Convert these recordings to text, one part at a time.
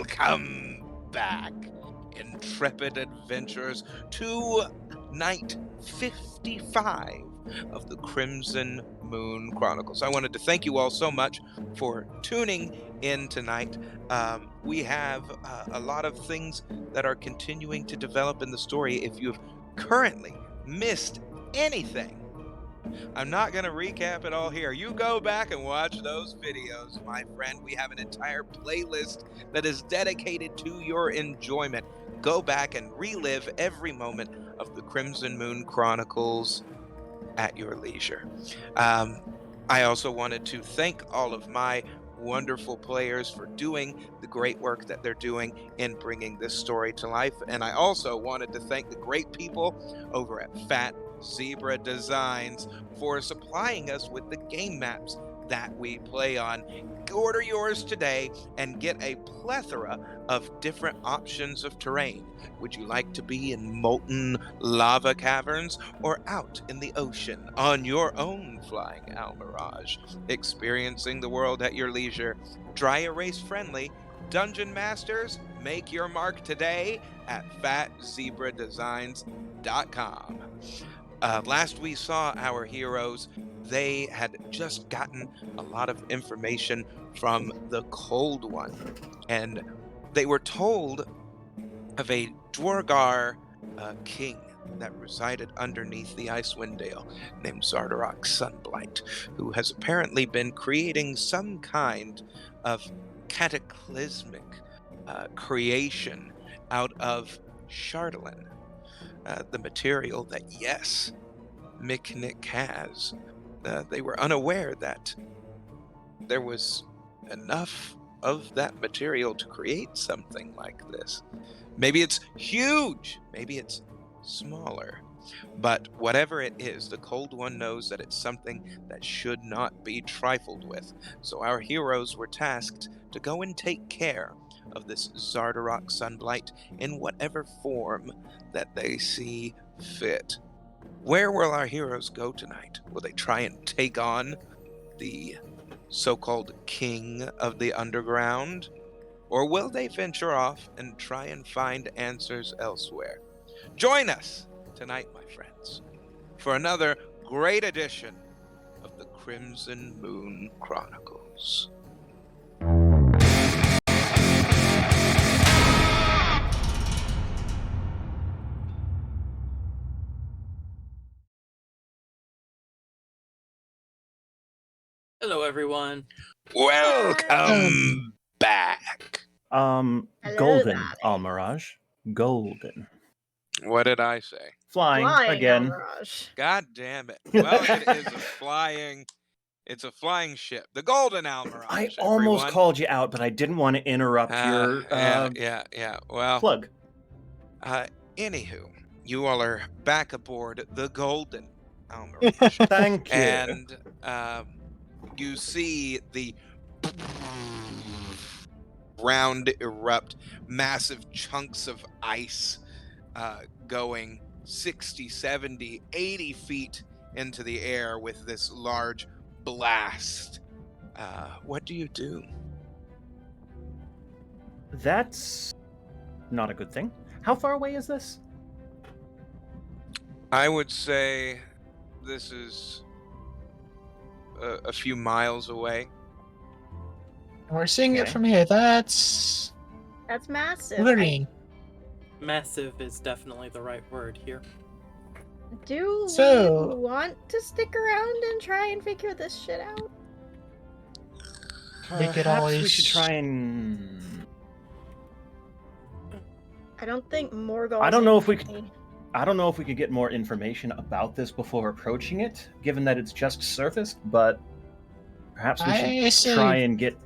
Welcome back, intrepid adventurers, to night 55 of the Crimson Moon Chronicles. I wanted to thank you all so much for tuning in tonight. We have a lot of things that are continuing to develop in the story. If you've currently missed anything, I'm not going to recap it all here. You go back and watch those videos, my friend. We have an entire playlist that is dedicated to your enjoyment. Go back and relive every moment of the Crimson Moon Chronicles at your leisure. I also wanted to thank all of my wonderful players for doing the great work that they're doing in bringing this story to life. And I also wanted to thank the great people over at Fat Zebra Designs for supplying us with the game maps that we play on. Order yours today and get a plethora of different options of terrain. Would you like to be in molten lava caverns or out in the ocean on your own flying Almirage, experiencing the world at your leisure? Dry erase friendly Dungeon Masters, make your mark today at fatzebradesigns.com. Last we saw our heroes, they had just gotten a lot of information from the Cold One, and they were told of a Dwerguar king that resided underneath the Icewind Dale named Zardarok Sunblight, who has apparently been creating some kind of cataclysmic creation out of Chardalin, the material that, yes, Miknik has. They were unaware that there was enough of that material to create something like this. Maybe it's huge, maybe it's smaller. But whatever it is, the Cold One knows that it's something that should not be trifled with. So our heroes were tasked to go and take care of this Zardarok Sunblight in whatever form that they see fit. Where will our heroes go tonight? Will they try and take on the so-called king of the underground? Or will they venture off and try and find answers elsewhere? Join us tonight, my friends, for another great edition of the Crimson Moon Chronicles. Hello, everyone. Welcome back. Golden, Almirage. Golden. What did I say? Flying again. Almirage. God damn it. Well, it is it's a flying ship. The Golden Almirage. I almost everyone. called you out, but I didn't want to interrupt your yeah. Well, plug. Anywho, you all are back aboard the Golden Almirage. Thank you. And you see the ground erupt, massive chunks of ice going 60, 70, 80 feet into the air with this large blast. What do you do? That's not a good thing. How far away is this? I would say this is a few miles away. We're seeing it from here. That's massive. worrying. Massive is definitely the right word here. Do So- we want to stick around and try and figure this shit out? We could Perhaps we always- should try and... I don't think Morgul. I don't know if we could get more information about this before approaching it, given that it's just surfaced, but perhaps we I should see. try and get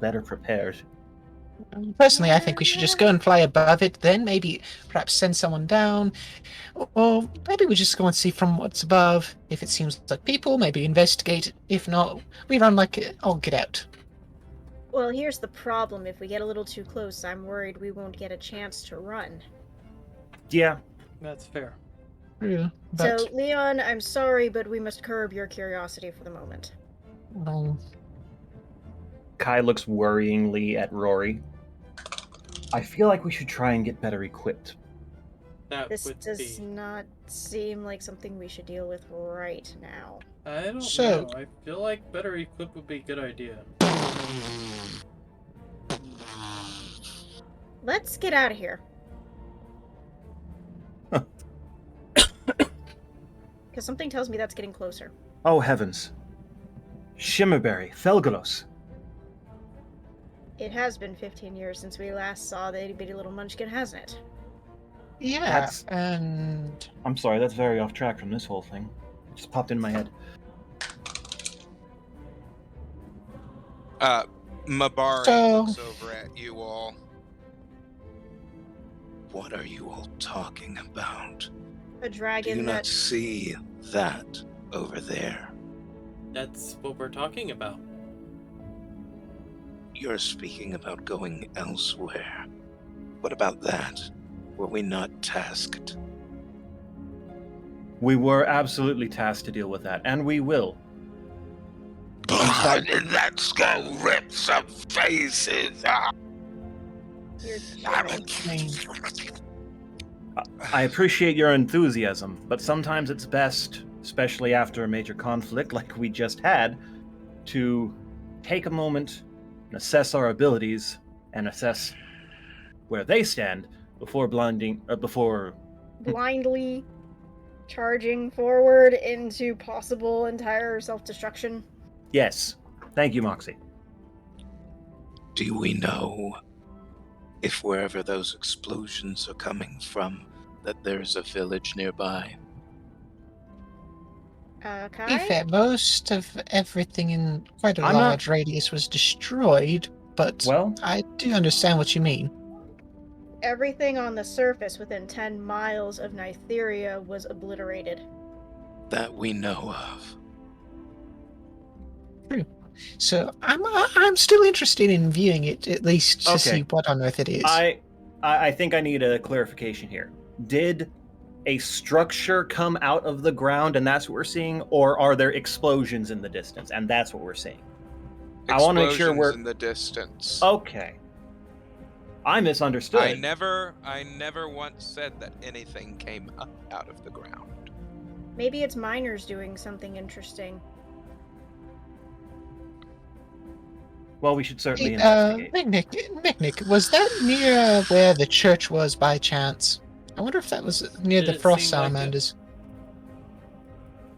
better prepared. Personally, I think we should just go and fly above it, then maybe perhaps send someone down, or maybe we just go and see from what's above. If it seems like people, maybe investigate. If not, we run like I'll get out. Well, here's the problem. If we get a little too close, I'm worried we won't get a chance to run. Yeah, That's fair. Yeah, but So, Leon, I'm sorry, but we must curb your curiosity for the moment. well, Kai looks worryingly at Rory. I feel like we should try and get better equipped. That This would does be. not seem like something we should deal with right now. I don't So- know. I feel like better equip would be a good idea. Let's get out of here. Huh. Because something tells me that's getting closer. Oh heavens. Shimmerberry, Felgalos. It has been 15 years since we last saw the itty bitty little munchkin, hasn't it? Yeah, That's- and I'm sorry, that's very off track from this whole thing. It just popped in my head. Mabari So- looks over at you all. What are you all talking about? A Do you dragon not that. see that over there? That's what we're talking about. You're speaking about going elsewhere. What about that? Were we not tasked? We were absolutely tasked to deal with that, and we will. Blood in that skull rips some faces. You're kidding. I appreciate your enthusiasm, but sometimes it's best, especially after a major conflict like we just had, to take a moment and assess our abilities and assess where they stand before Blindly charging forward into possible entire self-destruction. Yes. Thank you, Moxie. Do we know if wherever those explosions are coming from, that there's a village nearby? to be Kai? fair, most of everything in quite a I'm not- large radius was destroyed, but Well, I do understand what you mean. Everything on the surface within 10 miles of Nytheria was obliterated. That we know of. So I'm still interested in viewing it, at least to Okay. see what on earth it is. I think I need a clarification here. Did a structure come out of the ground and that's what we're seeing, or are there explosions in the distance and that's what we're seeing? I wanna make sure Explosions we're- in the distance. Okay. I misunderstood. I never once said that anything came up out of the ground. Maybe it's miners doing something interesting. Well, we should certainly Hey, investigate. Nick, was that near where the church was by chance? I wonder if that was near Did the it frost seem like it? salamanders.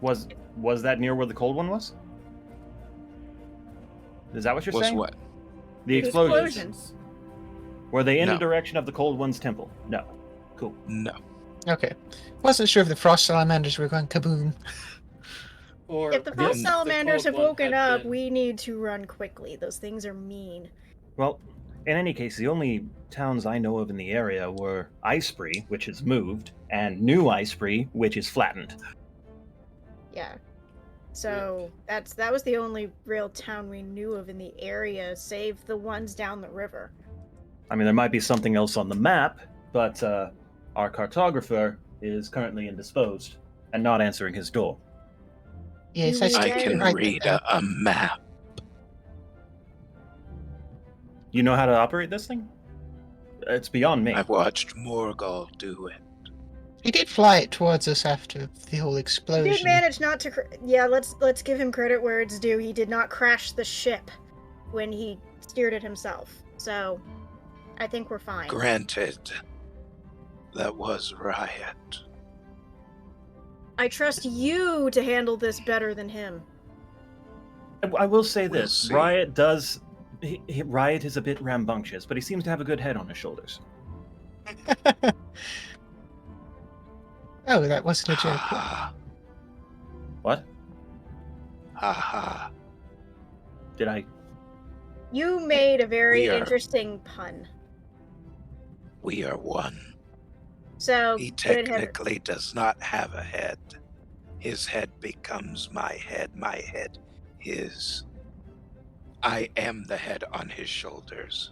Was that near where the cold one was? Is that what you're Was saying? what? The explosions. Explosions. Were they in the No. direction of the cold one's temple? No. Cool. No. Okay. Wasn't sure if the frost salamanders were going kaboom. Or If the if frost the salamanders cold have one woken had up, been- we need to run quickly. Those things are mean. Well, in any case, the only towns I know of in the area were Icebury, which is moved, and New Icebury, which is flattened. Yeah. So that was the only real town we knew of in the area, save the ones down the river. I mean, there might be something else on the map, but our cartographer is currently indisposed and not answering his door. Yes, Do I we still I get- can write read that down. a map. You know how to operate this thing? It's beyond me. I've watched Morgul do it. He did fly it towards us after the whole He explosion. did manage not to. Yeah, let's give him credit where it's due. He did not crash the ship when he steered it himself. So, I think we're fine. Granted, that was Riot. I trust you to handle this better than him. I will say We'll this: see. Riot does. Riot is a bit rambunctious, but he seems to have a good head on his shoulders. Oh, that wasn't a joke. Ha What? ha. Ha Did I? You made a very We are- interesting pun. We are one. So, He good head. technically does not have a head. His head becomes my head his. I am the head on his shoulders.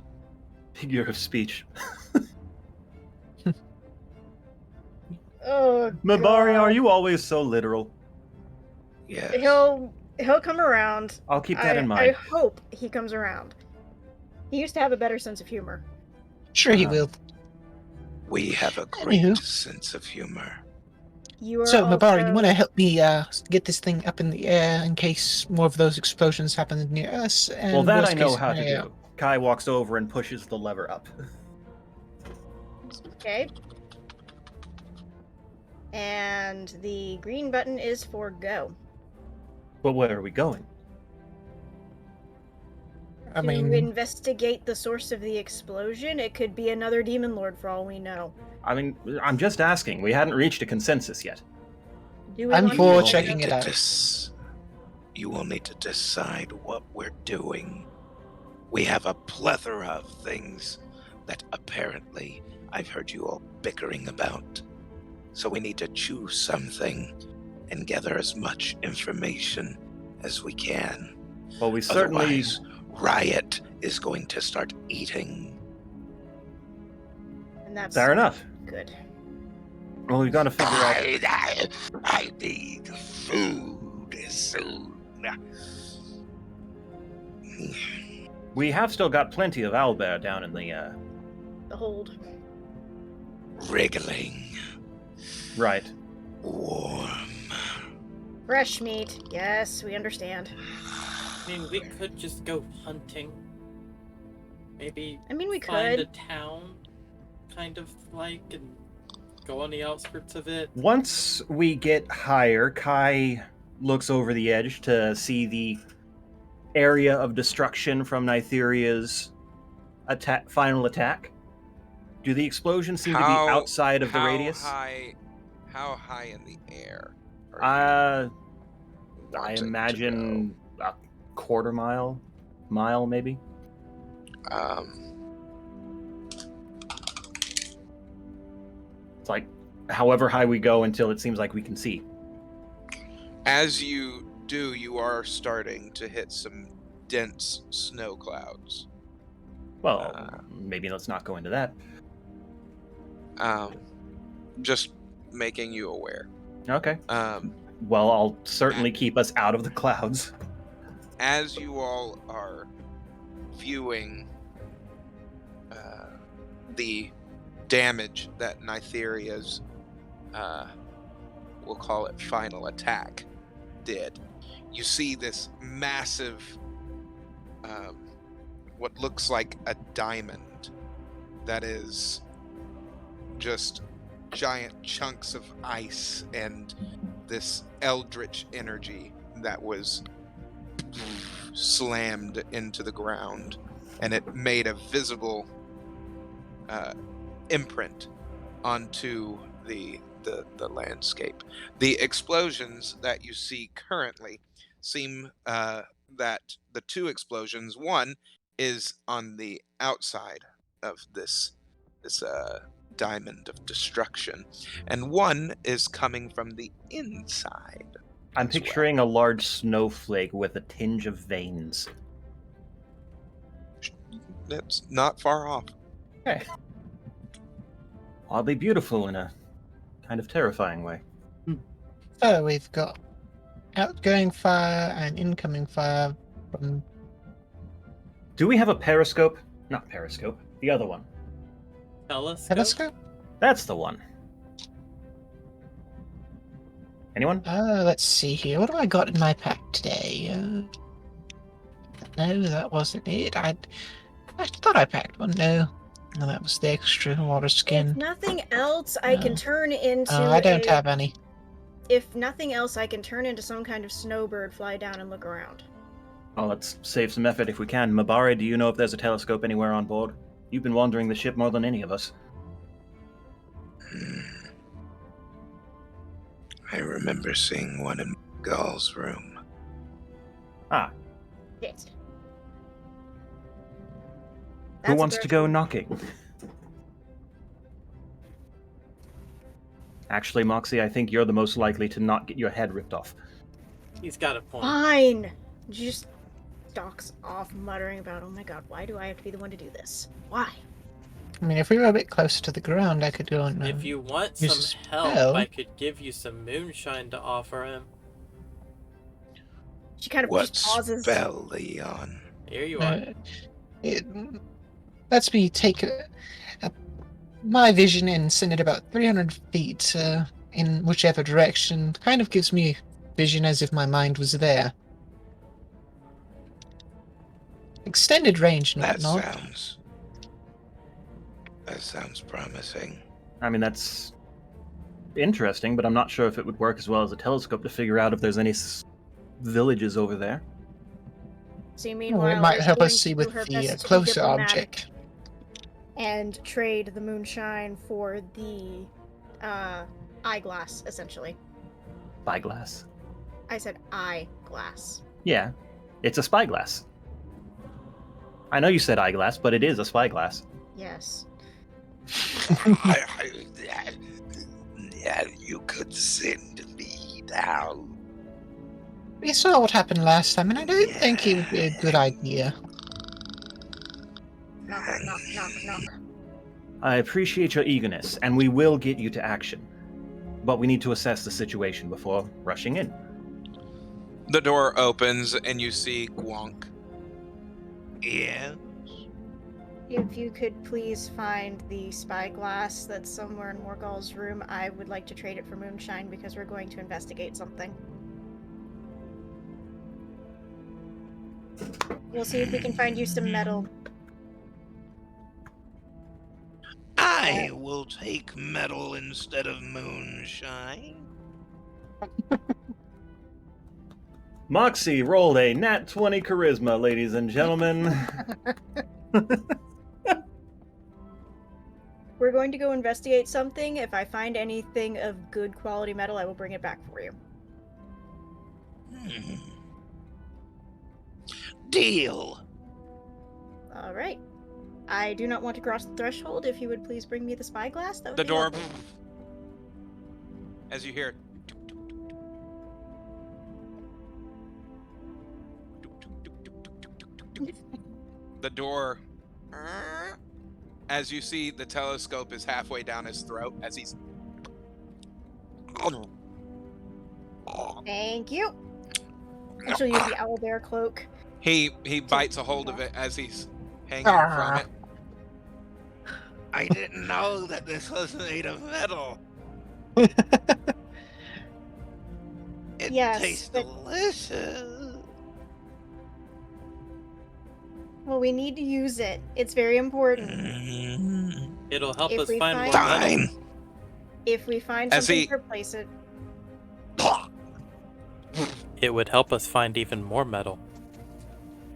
Figure of speech. Oh, Mabari, God. are you always so literal? Yes. He'll come around. I'll keep that in I mind. hope he comes around. He used to have a better sense of humor. Sure he will. We have a great Anywho. sense of humor. You are So, Mabara, you want to also- help me get this thing up in the air in case more of those explosions happen near us? And Well, that worst I know case how to scenario- do. Kai walks over and pushes the lever up. Okay. And the green button is for go. But where are we going? I To mean, investigate the source of the explosion. It could be another demon lord for all we know. I mean, I'm just asking. We hadn't reached a consensus yet. Do we I'm want for to will checking need it to out. You will need to decide what we're doing. We have a plethora of things that apparently I've heard you all bickering about. So we need to choose something and gather as much information as we can. Well, we certainly. Otherwise, Riot is going to start eating. And that's Fair enough. good. Well, we've got to figure out. I need food soon. We have still got plenty of owlbear down in the. The hold. Wriggling, Right. warm. Fresh meat. Yes, we understand. I mean, we could just go hunting. Maybe I mean, we find a could. town, kind of like, and go on the outskirts of it. Once we get higher, Kai looks over the edge to see the area of destruction from Nytheria's final attack. Do the explosions seem to be outside of the radius? How high in the air? I wanting to imagine a quarter mile maybe. go? It's like however high we go until it seems like we can see. As you do, you are starting to hit some dense snow clouds. Well, maybe let's not go into that. Just making you aware. Okay. Um, Well, I'll certainly keep us out of the clouds. as you all are viewing the damage that Nytheria's, we'll call it final attack, did, you see this massive, what looks like a diamond that is just giant chunks of ice and this eldritch energy that was slammed into the ground, and it made a visible imprint onto the landscape. The explosions that you see currently seem that the two explosions, one is on the outside of this diamond of destruction, and one is coming from the inside. I'm as well. picturing a large snowflake with a tinge of veins. That's not far off. Okay. Oddly beautiful in a kind of terrifying way. so we've got outgoing fire and incoming fire from. Do we have a periscope? Not periscope. The other one. Telescope? That's the one. Anyone? Let's see here. What have I got in my pack today? No, that wasn't it. I thought I packed one. No, that was the extra water If skin. nothing else, I can turn into. I don't have any. If nothing else, I can turn into some kind of snowbird, fly down, and look around. Well, let's save some effort if we can. Mabare, do you know if there's a telescope anywhere on board? You've been wandering the ship more than any of us. I remember seeing one in Gall's room. Ah, Yes. who wants to go knocking? Actually, Moxie, I think you're the most likely to not get your head ripped off. He's got a point. Fine. Just stalks off, muttering about, "Oh my god, why do I have to be the one to do this? Why?" I mean, if we were a bit closer to the ground, I could go and. If you want use some help, spell. I could give you some moonshine to offer him. She kind of What just pauses. spell, Leon? Here you are. It lets me take my vision and send it about 300 feet in whichever direction. Kind of gives me vision as if my mind was there. Extended range and That whatnot. sounds promising. I mean, that's interesting, but I'm not sure if it would work as well as a telescope to figure out if there's any villages over there. So Or meanwhile, it might is help going us see to do with her the best to be closer diplomatic object. and trade the moonshine for the eyeglass, essentially. Spyglass. I said eyeglass. Yeah, it's a spyglass. I know you said eyeglass, but it is a spyglass. Yes. Yeah, you could send me down. We saw what happened last time, and I don't think it would be a good idea. Knock, knock, knock, knock. I appreciate your eagerness, and we will get you to action. But we need to assess the situation before rushing in. The door opens and you see Gwonk. Yeah. If you could please find the spyglass that's somewhere in Morgul's room, I would like to trade it for moonshine because we're going to investigate something. We'll see if we can find you some metal. I will take metal instead of moonshine. Moxie rolled a nat 20 charisma, ladies and gentlemen. We're going to go investigate something. If I find anything of good quality metal, I will bring it back for you. Deal. All right. I do not want to cross the threshold. If you would please bring me the spyglass, that would The be door. lovely. As you hear. The door. As you see, the telescope is halfway down his throat as he's. Thank you. I shall use the owlbear cloak. He bites a hold of it as he's hanging from it. I didn't know that this was made of metal. It Yes, tastes but- delicious. Well, we need to use it. It's very important. It'll help If us we find more find- metal. Fine. If we find As something he- to replace it, It would help us find even more metal.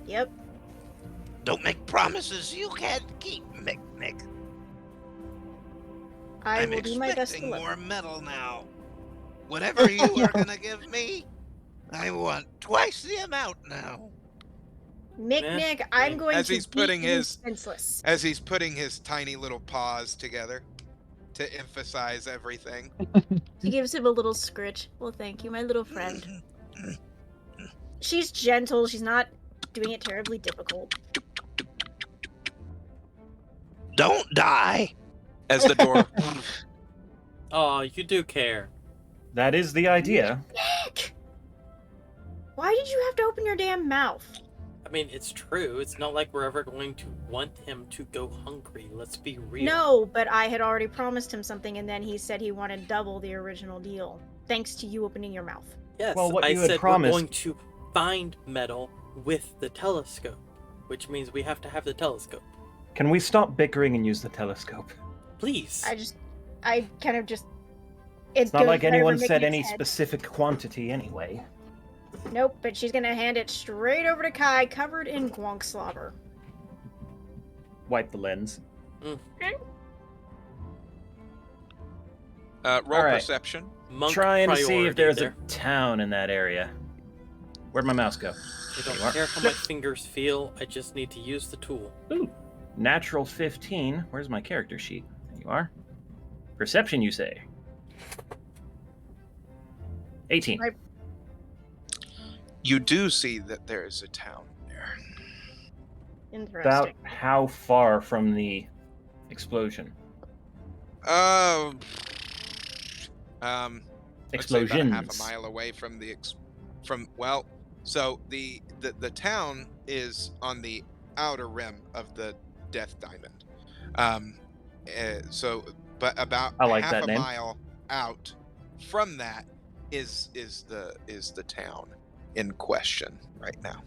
yep. Don't make promises you can't keep, Mick. I I'm will do my best to expecting look. more metal now. Whatever you are gonna give me, I want twice the amount now. Nick, I'm going As to he's beat putting you his- senseless. As he's putting his tiny little paws together to emphasize everything. He gives him a little scritch. Well, thank you, my little friend. She's gentle. She's not doing it terribly difficult. Don't die. As the door. Oh, you do care. That is the idea. Nick! Why did you have to open your damn mouth? I mean, it's true. It's not like we're ever going to want him to go hungry. Let's be real. No, but I had already promised him something, and then he said he wanted double the original deal. Thanks to you opening your mouth. Yes, Well, what I you had said promised- we're going to find metal with the telescope, which means we have to have the telescope. Can we stop bickering and use the telescope? Please. I kind of just. It's not like anyone said Mickey's any head. specific quantity anyway. Nope, but she's gonna hand it straight over to Kai, covered in gwonk slobber. Wipe the lens. Roll Alright. perception. Monk Trying to see priority if there's there. a town in that area. Where'd my mouse go? I There you don't are. care how my fingers feel. I just need to use the tool. Ooh, natural 15. Where's my character sheet? There you are. Perception, you say? 18. Right. You do see that there is a town there. Interesting. About how far from the explosion? I'd say about half a Explosions. mile away from the so the town is on the outer rim of the Death Diamond. But about I like half that a name. mile out from that is the town in question right now.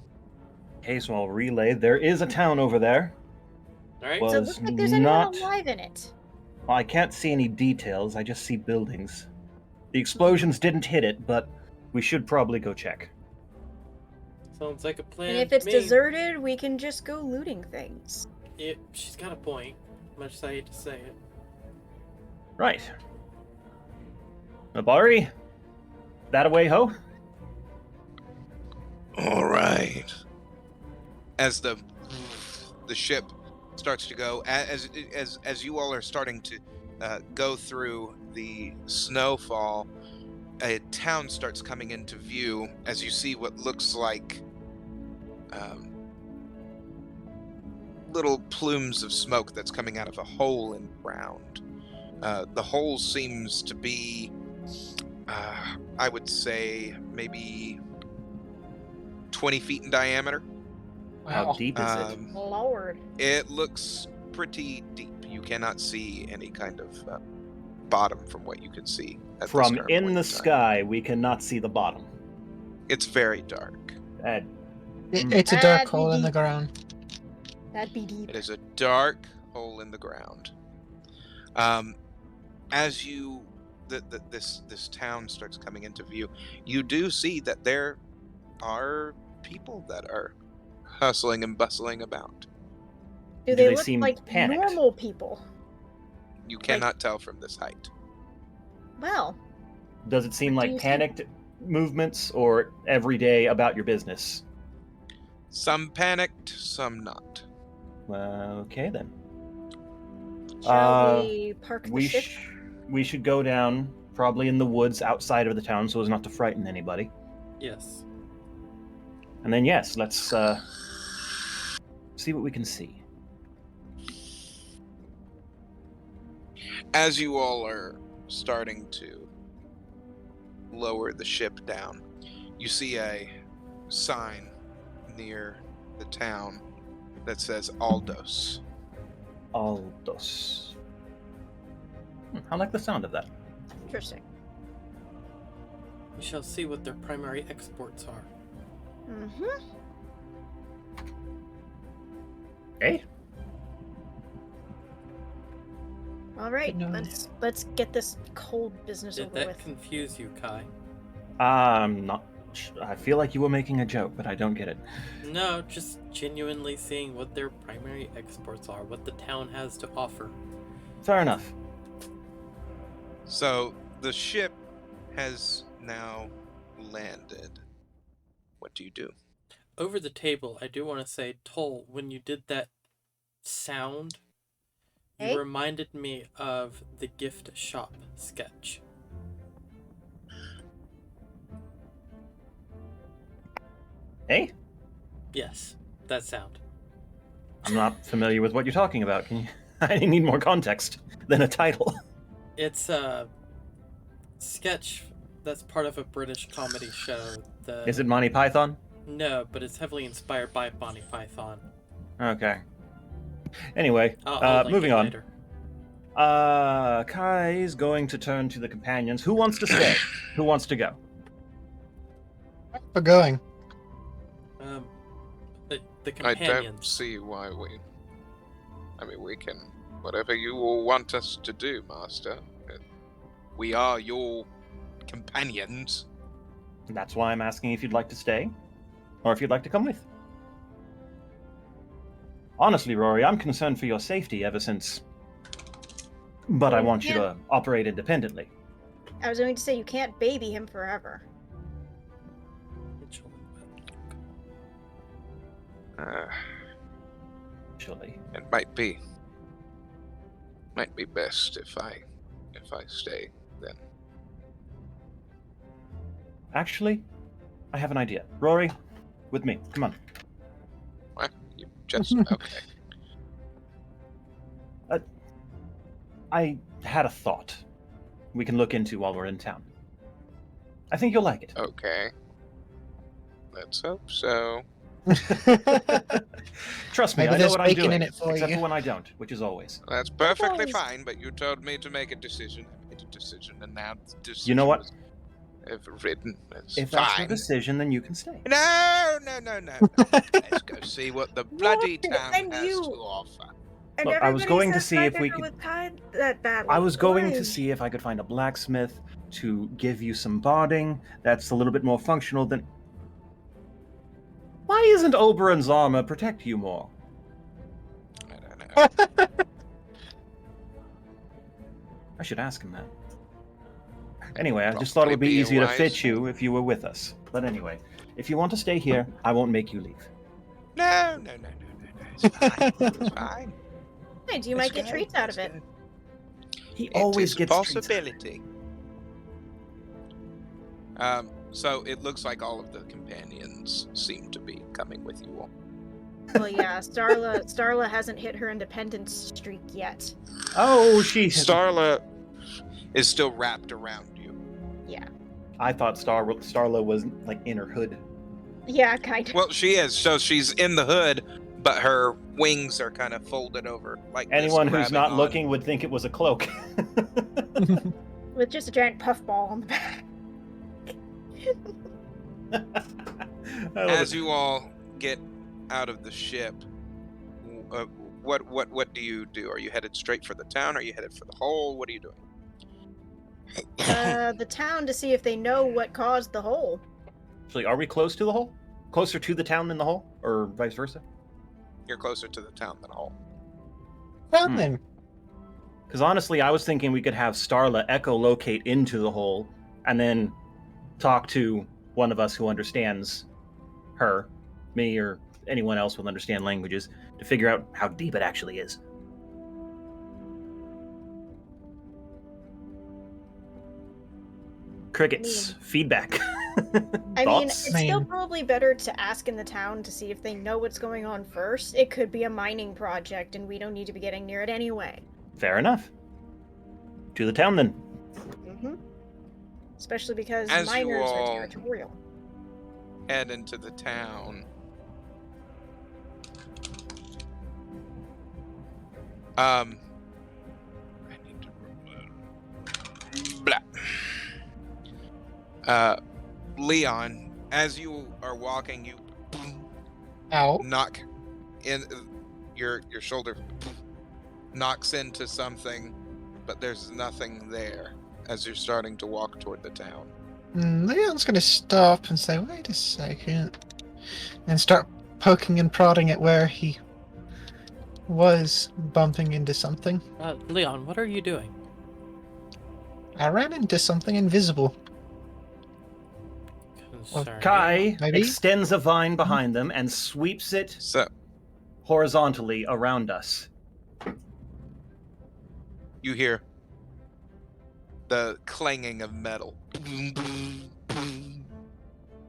Okay, so I'll relay. There is a town over there. All right. Does it Was look like there's anyone not. alive in it? Well, I can't see any details. I just see buildings. The explosions didn't hit it, but we should probably go check. Sounds like a plan. And if to it's me. deserted, we can just go looting things. She's got a point. Much as I hate to say it. Right. Nabari? That away, ho? All right. As the ship starts to go, as you all are starting to go through the snowfall, a town starts coming into view as you see what looks like little plumes of smoke that's coming out of a hole in the ground. The hole seems to be, I would say, maybe 20 feet in diameter. How Wow. deep is it? Lord. It looks pretty deep. You cannot see any kind of bottom from what you can see. At From this current in point the in time. sky, we cannot see the bottom. It's very dark. It's a dark That'd be hole in the deep. ground. That'd be deep. It is a dark hole in the ground. As this town starts coming into view, you do see that there are people that are hustling and bustling about. Do Do they they look seem like panicked? normal people? You cannot tell from this height. Well, Does it seem What do like you see? panicked movements or every day about your business? Some panicked, some not. Okay then. shall we park the We ship? we should go down, probably in the woods outside of the town, so as not to frighten anybody. Yes. And then yes, let's see what we can see. As you all are starting to lower the ship down, you see a sign near the town that says Aldos. Aldos. I like the sound of that. Interesting. We shall see what their primary exports are. Mm-hmm. Hey, All right, No. let's get this cold business Did over that with. confuse you, Kai? not. I feel like you were making a joke, but I don't get it. No, just genuinely seeing what their primary exports are, what the town has to offer. Fair enough. So the ship has now landed. What do you do? Over the table, I do want to say, Toll, when you did that sound, you Hey? reminded me of the gift shop sketch. Hey, Yes, that sound. I'm not familiar with what you're talking about. Can you? I need more context than a title. It's a sketch that's part of a British comedy show. Is it Monty Python? No, but it's heavily inspired by Monty Python. Okay. Anyway, I'll link moving it on. later. Kai's going to turn to the companions. Who wants to stay? Who wants to go? We're going. The I companions. don't see why we... I mean, we can... Whatever you all want us to do, Master. We are your companions. That's why I'm asking if you'd like to stay, or if you'd like to come with. Honestly, Rory, I'm concerned for your safety ever since... But I Well, want you to operate independently. I was going to say you can't baby him forever. Actually. It might be best if I stay then. Actually, I have an idea. Rory, with me. Come on. What? You just okay. I had a thought we can look into while we're in town. I think you'll like it. Okay. Let's hope so. Trust me, Maybe I know there's what I'm bacon doing. in it for except you. for when I don't, which is always. That's perfectly Boys. fine, but you told me to make a decision. I made a decision, and now the decision You know what? was written. It's If that's your fine. decision, then you can stay. No. Let's go see what the bloody No, town and has you- to offer. And Look, I was everybody going to says see if we Spycracker could- was kind that badly. I was going to Why? see if I could find a blacksmith to give you some barding that's a little bit more functional than. Why isn't Oberon's armor protect you more? I don't know. I should ask him that. Anyway, I just thought it Probably would be be a easier to wise- fit you if you were with us. But anyway, if you want to stay here, I won't make you leave. No. It's fine. It's fine. Hey, you might get treats out of it. He It always is a gets treats. possibility. So it looks like all of the companions seem to be coming with you all. Well, yeah, Starla hasn't hit her independence streak yet. Oh, she. Starla is still wrapped around you. Yeah. I thought Starla was like in her hood. Yeah, kind of. Well, she is. So she's in the hood, but her wings are kind of folded over like this, Anyone who's grabbing not on. looking would think it was a cloak. With just a giant puffball on the back. As you all get out of the ship, what do you do? Are you headed straight for the town? Are you headed for the hole? What are you doing? The town to see if they know what caused the hole. Actually, are we close to the hole? Closer to the town than the hole, or vice versa? You're closer to the town than the hole. Well Hmm. then, Because honestly, I was thinking we could have Starla echolocate into the hole, and then talk to one of us who understands her, me, or anyone else with understand languages, to figure out how deep it actually is. Crickets, feedback. I mean, Thoughts? it's still Man. probably better to ask in the town to see if they know what's going on first. It could be a mining project, and we don't need to be getting near it anyway. Fair enough. To the town then. Mm-hmm. Especially because As you miners all- are territorial. Head into the town. I need to blah. Leon, as you are walking, you ow. knock in your shoulder knocks into something, but there's nothing there as you're starting to walk toward the town. Leon's gonna stop and say, wait a second. And start poking and prodding at where he was bumping into something. Leon, what are you doing? I ran into something invisible. Concerning. Kai Maybe? extends a vine behind them and sweeps it So horizontally around us. you hear the clanging of metal.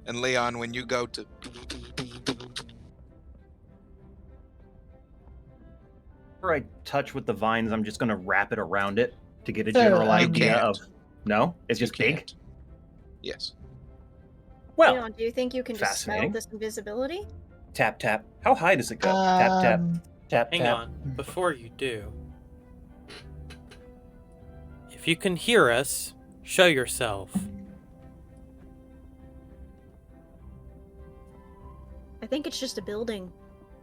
And Leon, when you go to Whenever I touch with the vines, I'm just going to wrap it around it to get a So, general you idea can't. of. No, it's just you big. can't. Yes. Well, Leon, do you think you can just smell fascinating. this invisibility? tap tap. How high does it go? Tap tap tap Hang tap. on, before you do. If you can hear us, show yourself. I think it's just a building.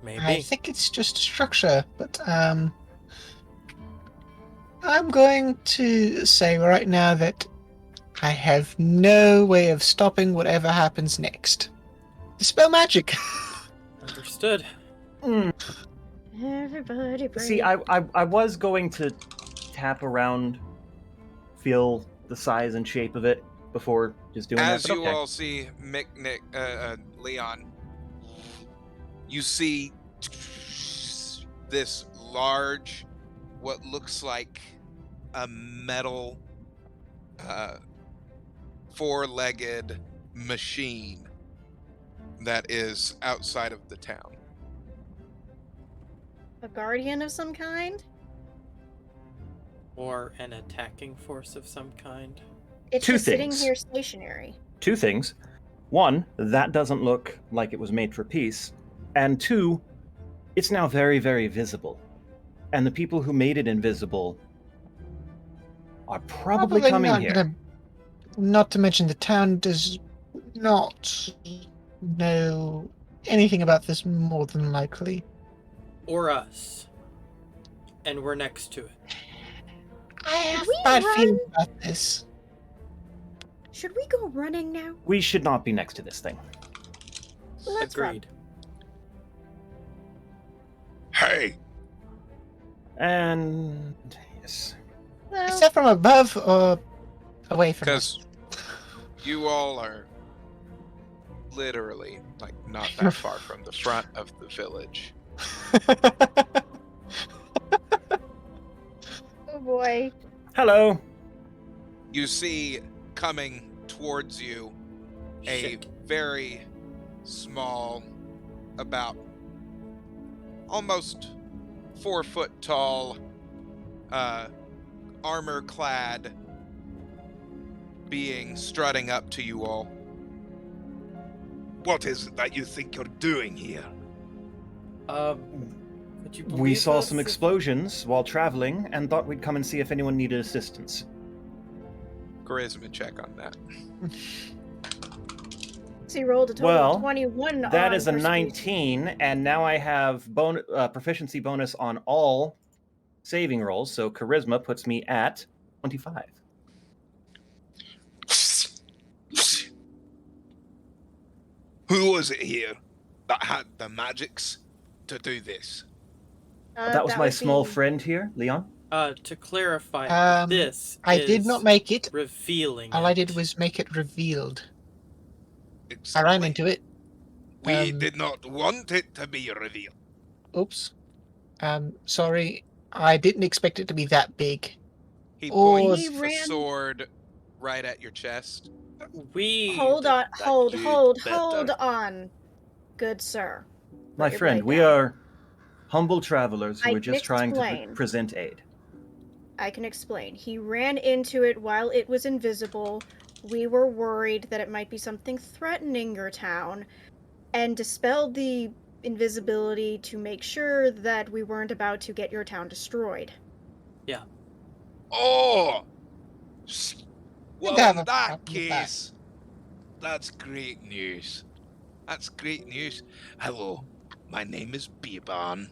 Maybe. I think it's just a structure, but I'm going to say right now that I have no way of stopping whatever happens next. Dispel magic. Understood. Everybody break. See, I was going to tap around, feel the size and shape of it before just doing As that. But you okay. all see Leon, you see this large, what looks like a metal, four-legged machine that is outside of the town. A guardian of some kind? Or an attacking force of some kind. It's Two just sitting things. here stationary. Two things. One, that doesn't look like it was made for peace. And two, it's now very, very visible. And the people who made it invisible are probably coming not here. gonna. Not to mention the town does not know anything about this more than likely. Or us. And we're next to it. I have Should we bad run? feeling about this. Should we go running now? We should not be next to this thing. Let's run. Agreed. Hey, And yes. Well, Is that from above or away from us? because you all are literally like not that far from the front of the village. oh boy. Hello. You see coming towards you a Shit. very small, about almost 4 foot tall, armor clad being strutting up to you all. What is it that you think you're doing here? Would you We believe saw us some if- explosions while traveling and thought we'd come and see if anyone needed assistance. Charisma check on that. So you rolled a total Well, of 21 That on is a persuasion. 19, and now I have proficiency bonus on all saving rolls, so charisma puts me at 25. Who was it here that had the magics to do this? That was my would small be- friend here, Leon. To clarify, Um, this I did is not make it. revealing All I it. did was make it revealed. I Exactly. ran into it. We um, did not want it to be revealed. Oops. Sorry. I didn't expect it to be that big. He Or- points He the ran- sword right at your chest. We Hold on, that hold you'd on, better. good sir. My Put your friend, blade we down. are humble travelers who I are just trying to explain. present aid. I can explain. He ran into it while it was invisible. We were worried that it might be something threatening your town, and dispelled the invisibility to make sure that we weren't about to get your town destroyed. Oh! S- Well, have in a that problem with that. case, that's great news. That's great news. Hello, my name is Biban.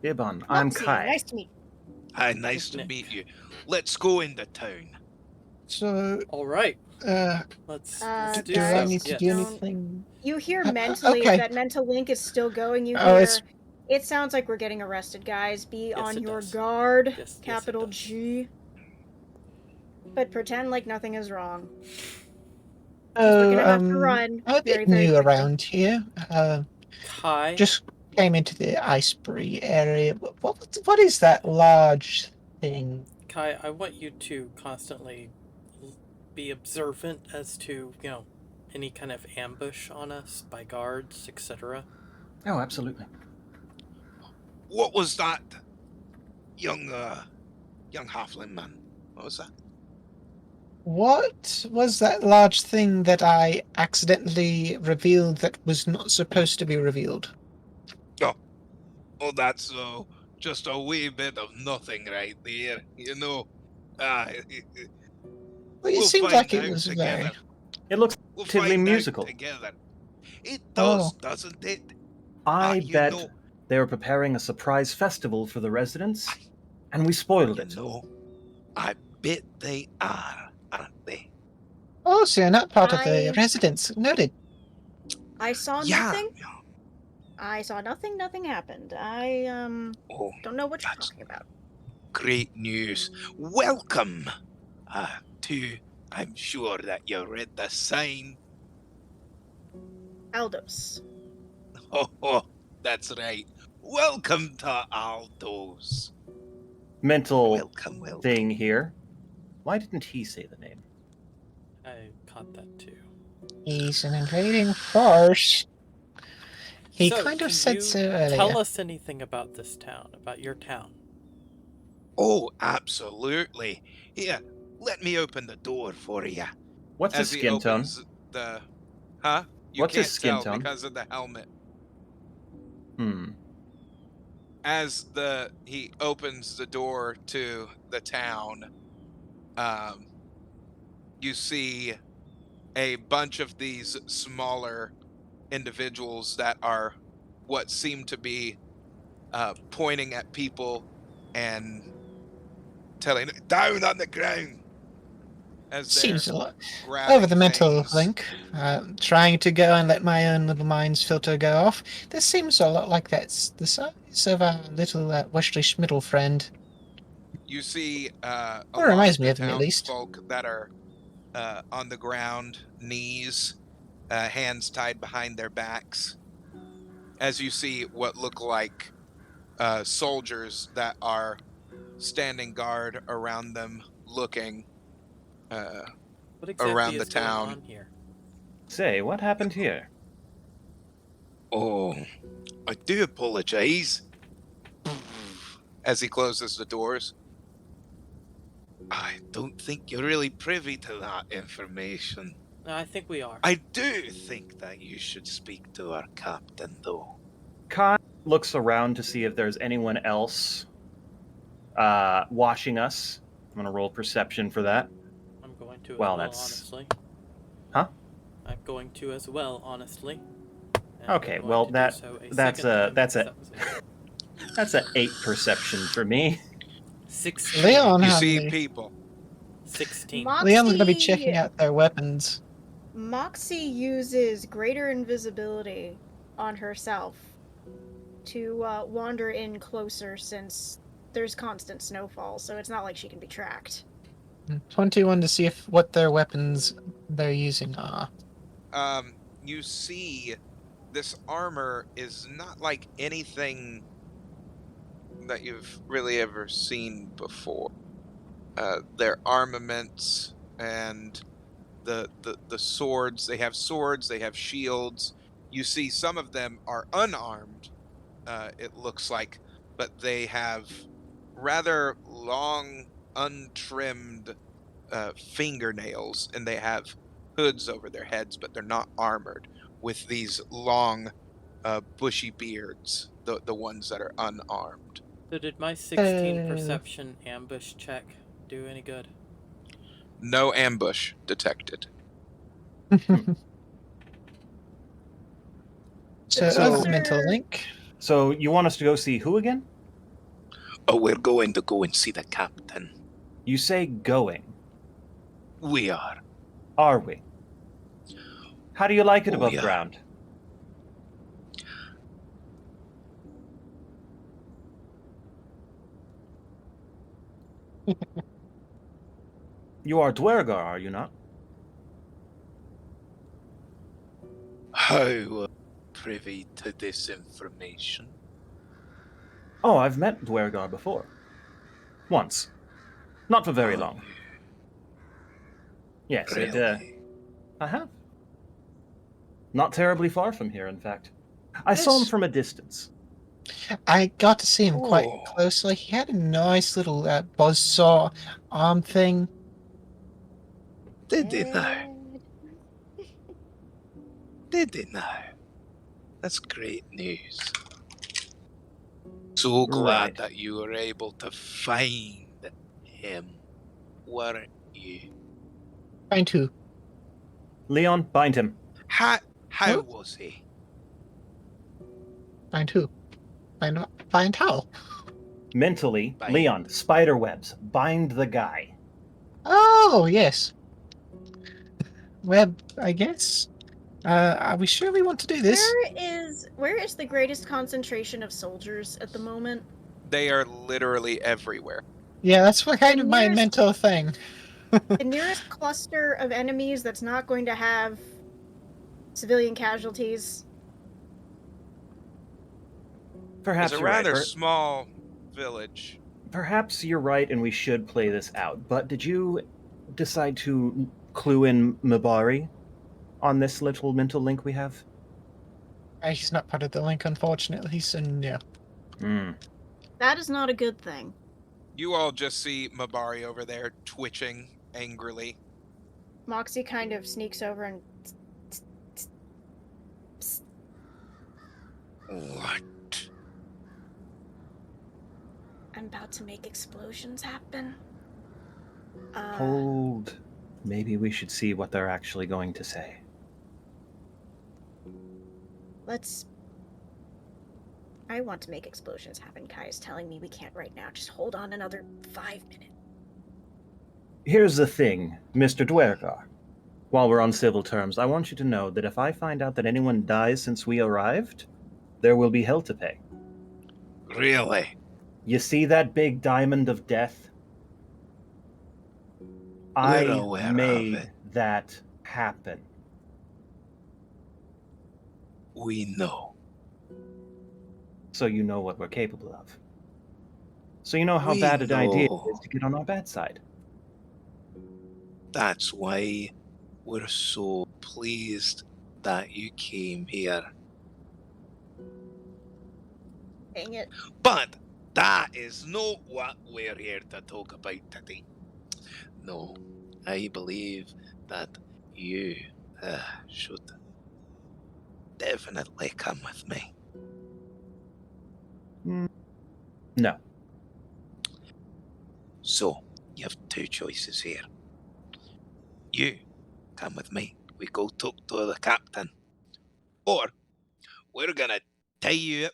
Iban, I'm Whoopsie, Kai. nice to meet Hi, nice to Nick. meet you. Let's go into town. So, All right. uh, Let's Uh, do do I so. need to Yes. do Don't- anything? you. hear Uh, mentally, okay. that mental link is still going. You Oh, hear, it's- it sounds like we're getting arrested, guys. Be Yes, on it your does. guard. Yes, it Capital does. G. But pretend like nothing is wrong. we're gonna have to run I'm a very, bit very new quickly. around here. Kai. Just came into the iceberry area. What is that large thing? Kai, I want you to constantly be observant as to, any kind of ambush on us by guards, etc. Oh, absolutely. What was that, young halfling man? What was that? What was that large thing that I accidentally revealed that was not supposed to be revealed? Oh, that's just a wee bit of nothing right there. Ah, Well, it we'll seemed find like it out was together. very. It looks We'll relatively find musical. out together. It does, Oh. doesn't it? I You bet know- they were preparing a surprise festival for the residents, and we spoiled it. I bet they are, aren't they? Oh, so you're not part of the I- residents. Noted. I saw Yeah. nothing. I saw nothing. Nothing happened. I Oh, don't know what you're That's- talking about. great news. Welcome to, I'm sure that you read the sign. Aldos. Oh, that's right. Welcome to Aldos. Mental Welcome. thing here. Why didn't he say the name? I caught that too. He's an invading force. He So, kind of can said you so earlier. Tell us anything about this town, about your town. Oh, absolutely. Here, let me open the door for you. What's his As he skin tone? opens the, huh? You What's can't his skin tell tone? because of the helmet. as he opens the door to the town, um, you see a bunch of these smaller individuals that are what seem to be pointing at people and telling down on the ground as they're Seems a lot. Over grabbing the mental things. link, trying to go and let my own little mind's filter go off. This seems a lot like that's the size of our little Wesley Schmidl friend. You see a Or lot reminds of me the of him at least. townsfolk that are on the ground, knees, hands tied behind their backs, as you see what look like soldiers that are standing guard around them, looking uh, What exactly around the is going town. on here? Say, what happened here? Oh, I do apologize. As he closes the doors, I don't think you're really privy to that information. No, I think we are. I do think that you should speak to our captain, though. Kai looks around to see if there's anyone else watching us. I'm going to roll perception for that. I'm going to Well, as well, that's- honestly. Huh? I'm going to as well, honestly. And Okay, we're going well, to that- do so that's second time that's this a- episode. That's an 8 perception for me. 16. Leon, You how see many? people. 16. Leon's gonna be checking out their weapons. Moxie uses greater invisibility on herself to wander in closer since there's constant snowfall, so it's not like she can be tracked. 21 to see if what their weapons they're using are. You see this armor is not like anything that you've really ever seen before. Their armaments and the swords, they have swords, they have shields. You see some of them are unarmed, it looks like, but they have rather long, untrimmed fingernails, and they have hoods over their heads, but they're not armored with these long, bushy beards, the ones that are unarmed. So did my 16 Uh. perception ambush check do any good? No ambush detected. So, So- over the mental link. So you want us to go see who again? Oh, we're going to go and see the captain. You say going. We are. Are we? How do you like it Oh, above yeah. ground? You are Dwerguar, are you not? How privy to this information? Oh, I've met Dwerguar before. Once. Not for very Oh, long. Yes, Really? I have. Not terribly far from here, in fact. I saw him Yes. from a distance. I got to see him quite Oh. closely. He had a nice little buzzsaw arm thing. Did he now? Did he now? That's great news. So glad Right. that you were able to find him, weren't you? Trying to. Leon, bind him. How Huh? was he? Find who? Find how? Mentally, Bind. Leon, spider webs. Bind the guy. Oh, yes. Web, I guess. Are we sure we want to do this? Where is the greatest concentration of soldiers at the moment? They are literally everywhere. Yeah, that's what kind of my nearest- mental thing. The nearest cluster of enemies that's not going to have civilian casualties. Perhaps It's a you're right. rather small village. Perhaps you're right and we should play this out. But did you decide to clue in Mabari on this little mental link we have? He's not part of the link, unfortunately, so no. Hmm. That is not a good thing. You all just see Mabari over there twitching angrily. Moxie kind of sneaks over and What? I'm about to make explosions happen. Hold. Maybe we should see what they're actually going to say. I want to make explosions happen. Kai is telling me we can't right now. Just hold on another 5 minutes. Here's the thing, Mr. Dwerguar. While we're on civil terms, I want you to know that if I find out that anyone dies since we arrived, there will be hell to pay. Really? You see that big diamond of death? We're I aware of made it. that happen. We know. So you know what we're capable of. So you know how We bad an idea it know. is to get on our bad side. That's why we're so pleased that you came here. Dang it. But that is not what we're here to talk about today. No, I believe that you should definitely come with me. No. So, you have two choices here. You come with me. We go talk to the captain. Or we're gonna tie you up,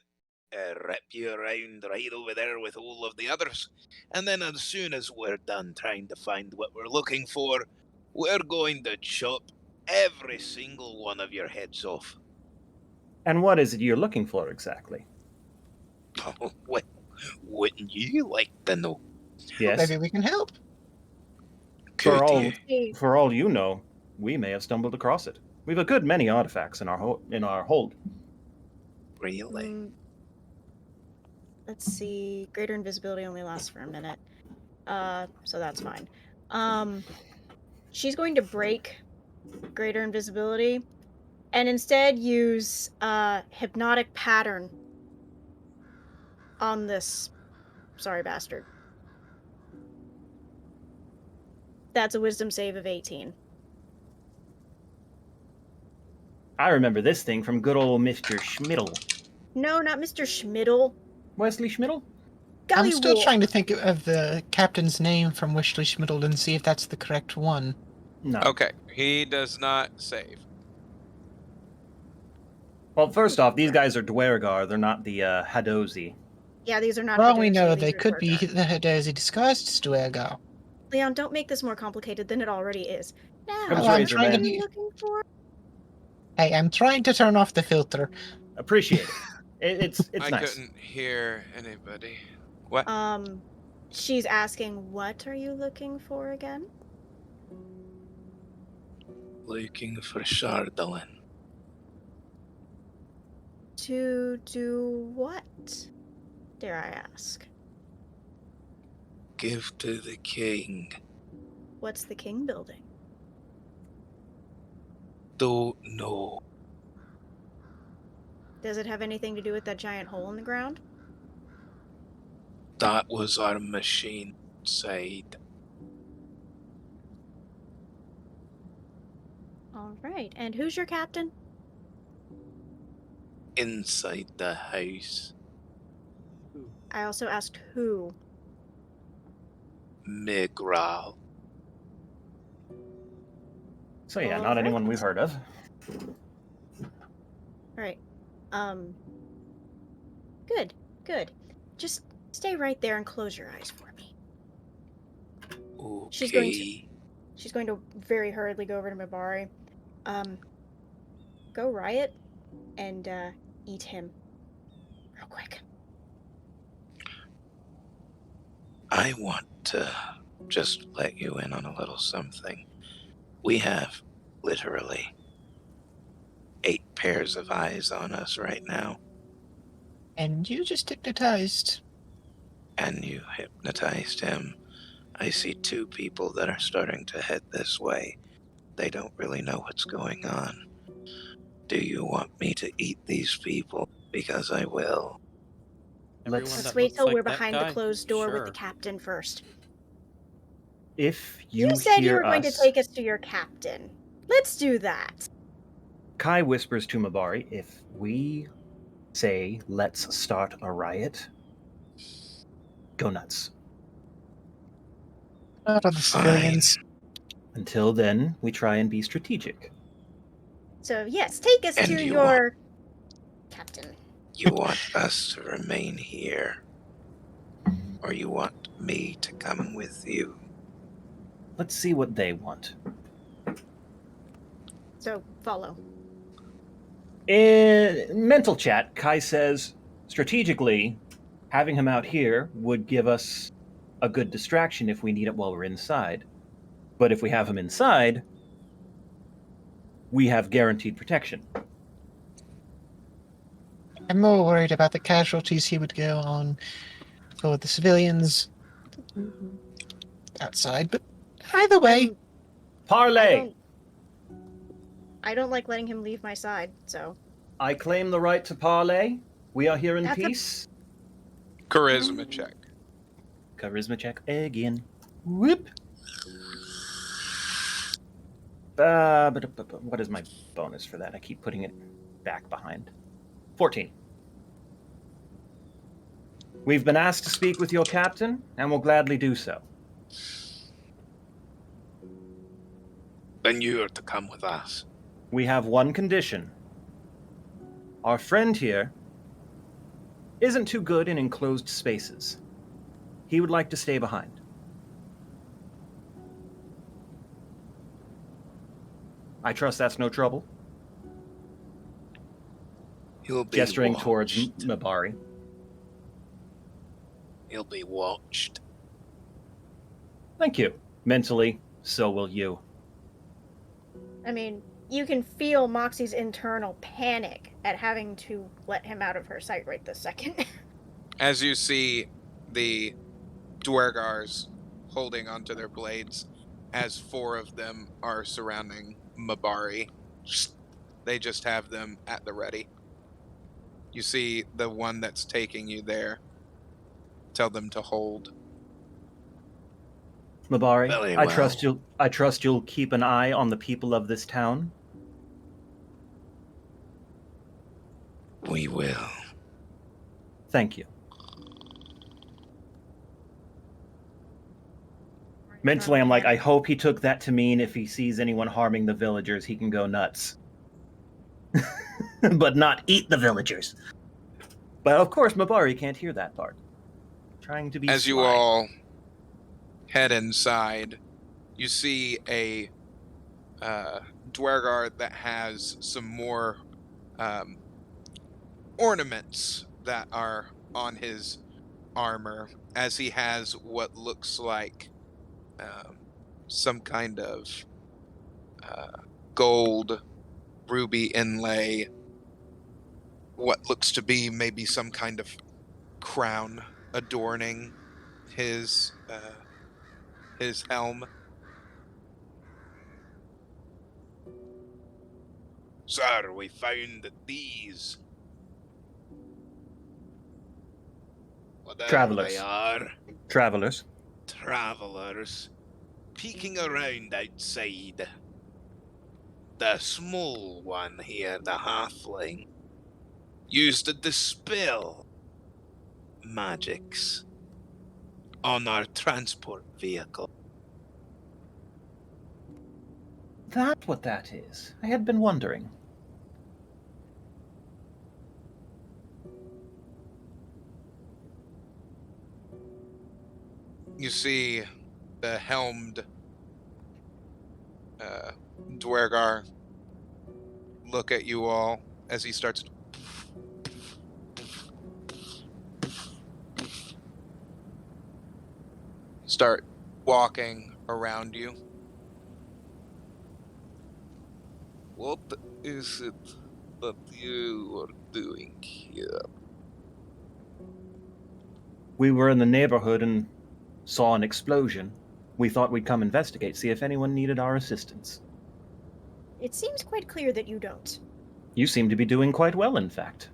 rip you around right over there with all of the others, and then as soon as we're done trying to find what we're looking for, we're going to chop every single one of your heads off. And what is it you're looking for exactly? Oh, well, wouldn't you like to know? Yes. Maybe we can help. Could For all you? Hey, for all you know, we may have stumbled across it. We've a good many artifacts in our hold. Really? let's see. Greater invisibility only lasts for a minute. So that's fine. She's going to break greater invisibility and instead use hypnotic pattern on this sorry bastard. That's a wisdom save of 18. I remember this thing from good old Mr. Schmidl. No, not Mr. Schmidl. Wesley Schmidl? I'm still Gullywolf. trying to think of the captain's name from Wishley Schmidl and see if that's the correct one. No. Okay, he does not save. Well, first off, these guys are Dwerguar. They're not the Hadozi. Yeah, these are not For all we Hadozi, know, these they are could be Dwergar. the Hadozi disguised as Dwerguar. Leon, don't make this more complicated than it already is. Now, Comes what Razor are Man. you looking for? Hey, I'm trying to turn off the filter. Appreciate it. It's I nice. couldn't hear anybody. What? She's asking, what are you looking for again? Looking for Chardolin. To do what? Dare I ask? Give to the king. What's the king building? Don't know. Does it have anything to do with that giant hole in the ground? That was our machine side. All right. And who's your captain? Inside the house. I also asked who. Migral. So yeah, All not right. anyone we've heard of. All right. Good. Good. Just stay right there and close your eyes for me. Okay. She's going to very hurriedly go over to Mibari. Go riot and eat him. Real quick. I want to just let you in on a little something. We have literally 8 pairs of eyes on us right now. And you just hypnotized. And you hypnotized him. I see 2 people that are starting to head this way. They don't really know what's going on. Do you want me to eat these people? Because I will. Everyone Let's that Let's wait looks till like we're that behind the guy? closed door with the Sure. captain first. If You you said you hear were going to us, take us to your captain. Let's do that. Kai whispers to Mabari, if we say let's start a riot, go nuts. Not on the civilians. Until then, we try and be strategic. So yes, take us And to you your captain. You want us to remain here? Or you want me to come with you? Let's see what they want. So follow. In mental chat, Kai says, strategically, having him out here would give us a good distraction if we need it while we're inside. But if we have him inside, we have guaranteed protection. I'm more worried about the casualties he would go on for the civilians outside, but either way. Parlay! I don't like letting him leave my side, so I claim the right to parlay. We are here in That's a- peace. Charisma check. Charisma check again. Whoop. What is my bonus for that? I keep putting it back behind. 14. We've been asked to speak with your captain, and will gladly do so. Then you are to come with us. We have one condition. Our friend here isn't too good in enclosed spaces. He would like to stay behind. I trust that's no trouble. He'll be Gesturing watched. towards Mabari. He'll be watched. Thank you. Mentally, so will you. I mean, you can feel Moxie's internal panic at having to let him out of her sight right this second. As you see the Dwergars holding onto their blades, as 4 of them are surrounding Mabari. They just have them at the ready. You see the one that's taking you there. Tell them to hold. Mabari, Very I well. trust you'll keep an eye on the people of this town. We will. Thank you. Mentally, I'm like, I hope he took that to mean if he sees anyone harming the villagers, he can go nuts. But not eat the villagers. But of course, Mabari can't hear that part. Trying to be As you sly. all head inside, you see a Dwergar that has some more ornaments that are on his armor, as he has what looks like some kind of gold ruby inlay, what looks to be maybe some kind of crown adorning his helm. Sir, we found that these, whatever Travelers. they are, Travelers. travelers, peeking around outside. The small one here, the halfling, used to dispel magics on our transport vehicle. That's what that is. I had been wondering. You see the helmed Dwergar look at you all as he starts start walking around you. What is it that you are doing here? We were in the neighborhood and saw an explosion. We thought we'd come investigate, see if anyone needed our assistance. It seems quite clear that you don't. You seem to be doing quite well, in fact.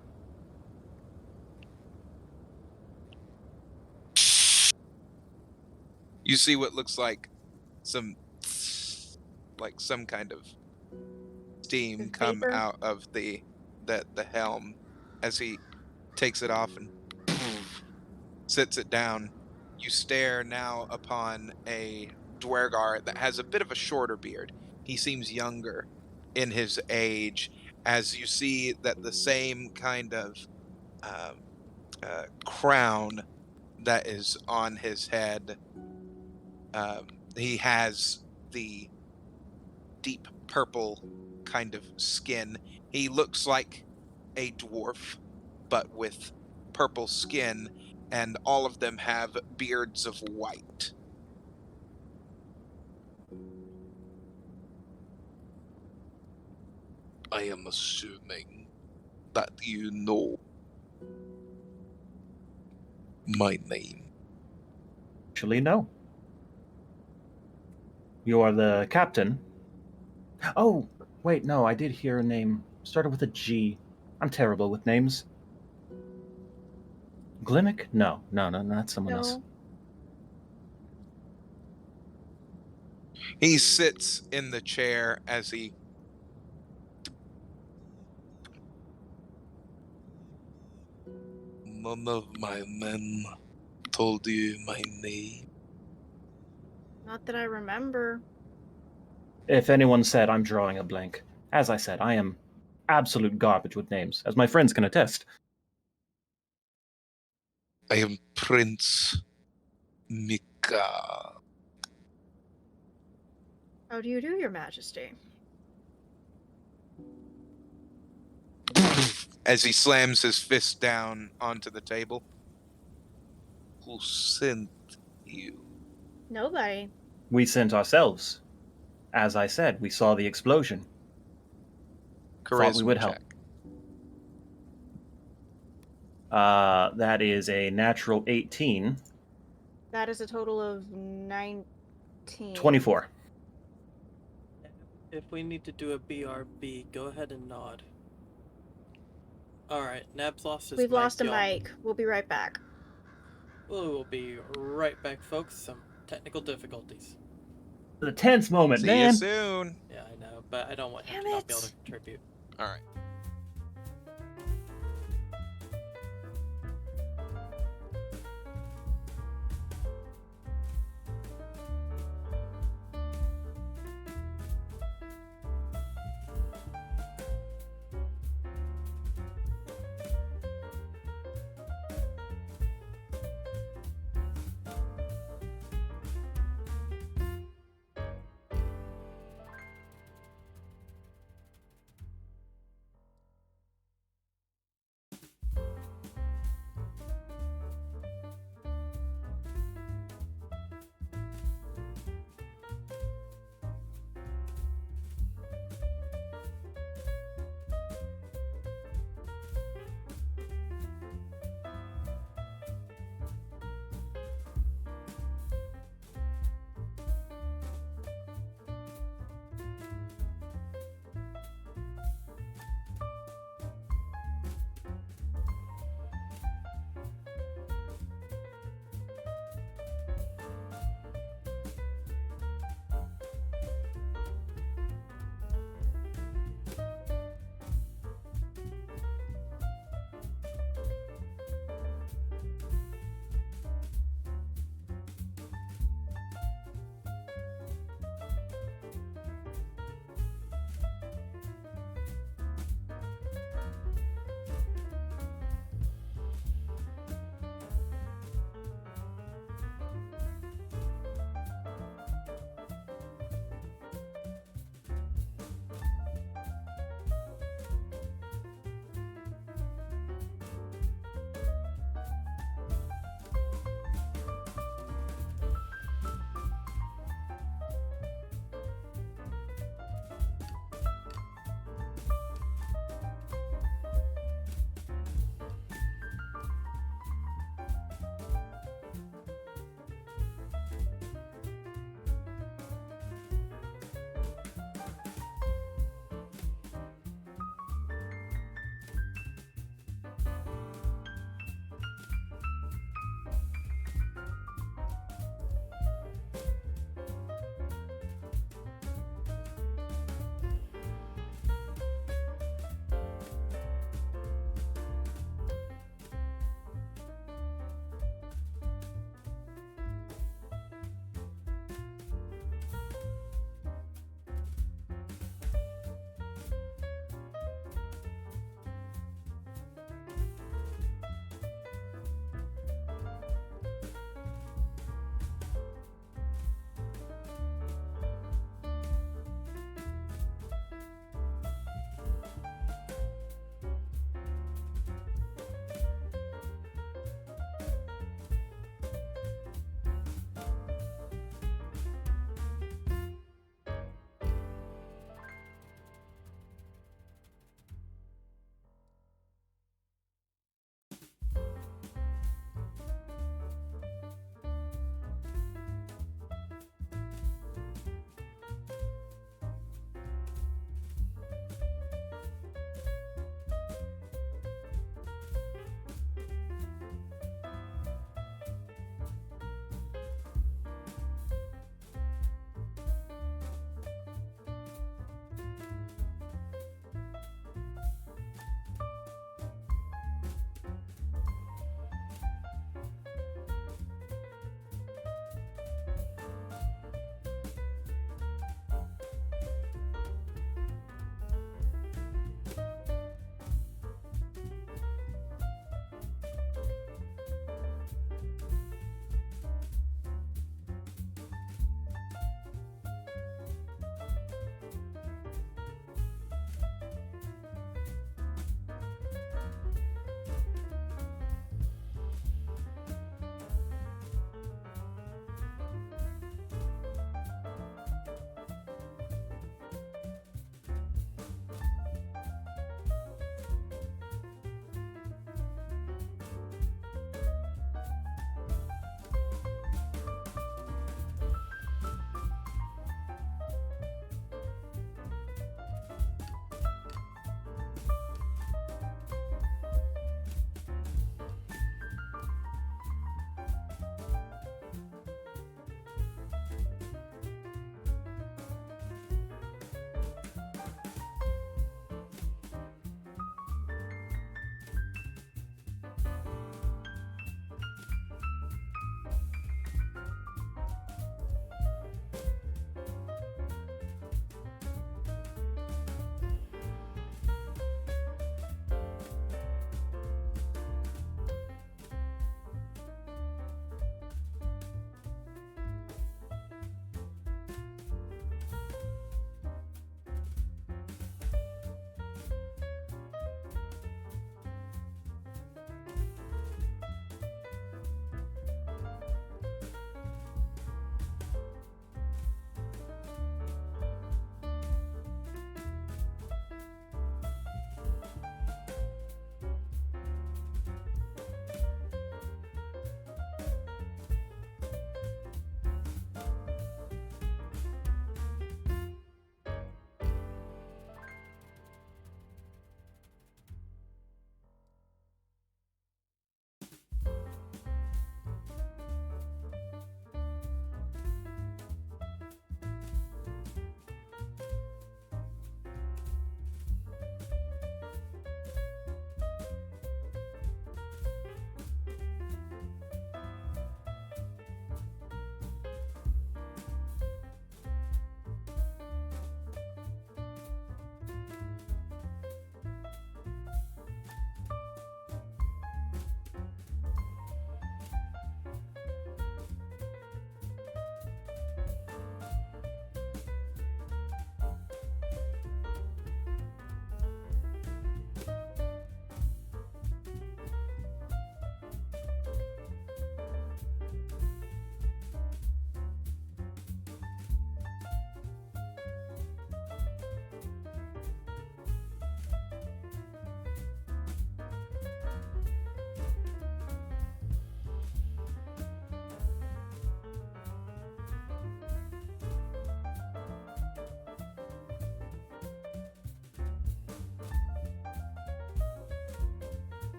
You see what looks like some kind of steam come Vapor? out of the helm as he takes it off and sits it down. You stare now upon a Dwerguar that has a bit of a shorter beard. He seems younger in his age, as you see that the same kind of um, crown that is on his head. He has the deep purple kind of skin. He looks like a dwarf, but with purple skin, and all of them have beards of white. I am assuming that you know my name. Actually, no. You are the captain. Oh, wait, no, I did hear a name. Started with a G. I'm terrible with names. Glimmick? No, that's someone else. No. He sits in the chair as he None of my men told you my name. Not that I remember. If anyone said, I'm drawing a blank. As I said, I am absolute garbage with names, as my friends can attest. I am Prince Mika. How do you do, Your Majesty? As he slams his fist down onto the table. Who sent you? Nobody. We sent ourselves. As I said, we saw the explosion. Thought we Charisma would help. check. That is a natural 18. That is a total of 19. 24. If we need to do a BRB, go ahead and nod. Alright, Nab's lost his We've mic, lost a y'all. mic. We'll be right back. We'll be right back, folks. Some technical difficulties. The tense moment, See man. you soon. Yeah, I know, but I don't want him Damn to not be able it. to contribute. All right.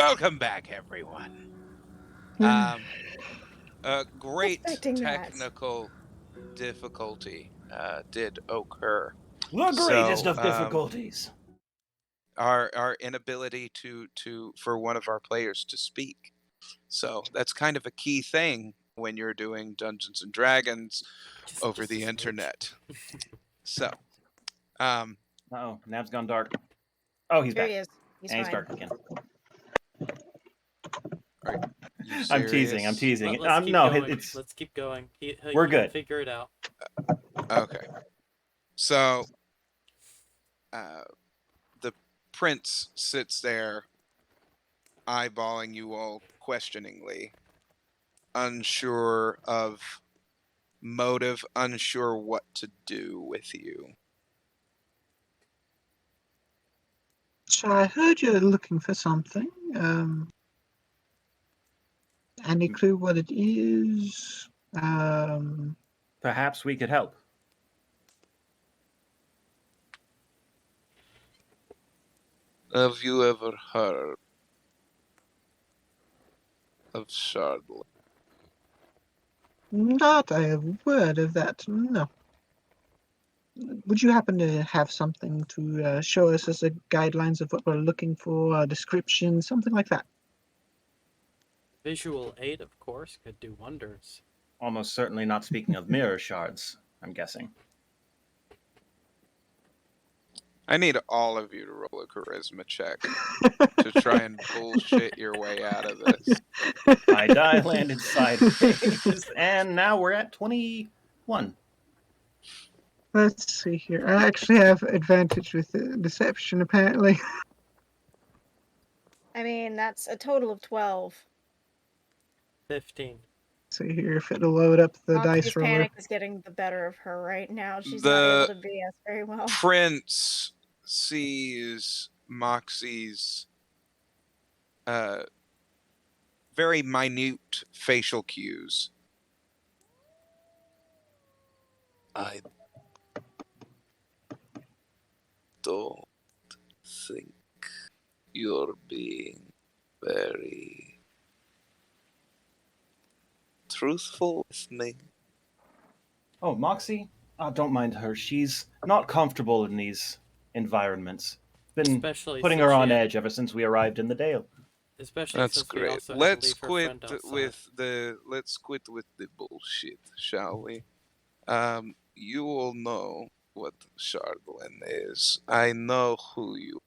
Welcome back, everyone. A great Expecting that. technical difficulty did occur. The greatest So, of difficulties. our inability for one of our players to speak. So that's kind of a key thing when you're doing Dungeons and Dragons over Just the a smidge. internet. So, um, Uh-oh, Nav's gone dark. Oh, he's There back. he is. He's And he's fine. dark again. are you I'm serious? teasing. Let's keep No, going. it's Let's keep going. We're He'll good. figure it out. Okay. So, uh, the prince sits there, eyeballing you all questioningly, unsure of motive, unsure what to do with you. So I heard you're looking for something. Any clue what it is? perhaps we could help. Have you ever heard of Shardley? Not a word of that, no. Would you happen to have something to show us as a guidelines of what we're looking for, a description, something like that? Visual aid, of course, could do wonders. Almost certainly not speaking of mirror shards, I'm guessing. I need all of you to roll a charisma check to try and bullshit your way out of this. My die landed sideways, and now we're at 21. Let's see here. I actually have advantage with deception, apparently. I mean, that's a total of 12. 15. See here if it'll load up the Moxie's dice roller. panic is getting the better of her right now. She's not The able to BS very well. prince sees Moxie's very minute facial cues. I don't think you're being very truthful with me. Oh, Moxie? Don't mind her. She's not comfortable in these environments. Been Especially putting since her she on had- edge ever since we arrived in the Dale. Especially That's since we great. also had to Let's leave her quit friend outside. with the bullshit, shall we? You all know what Chardlin is. I know who you.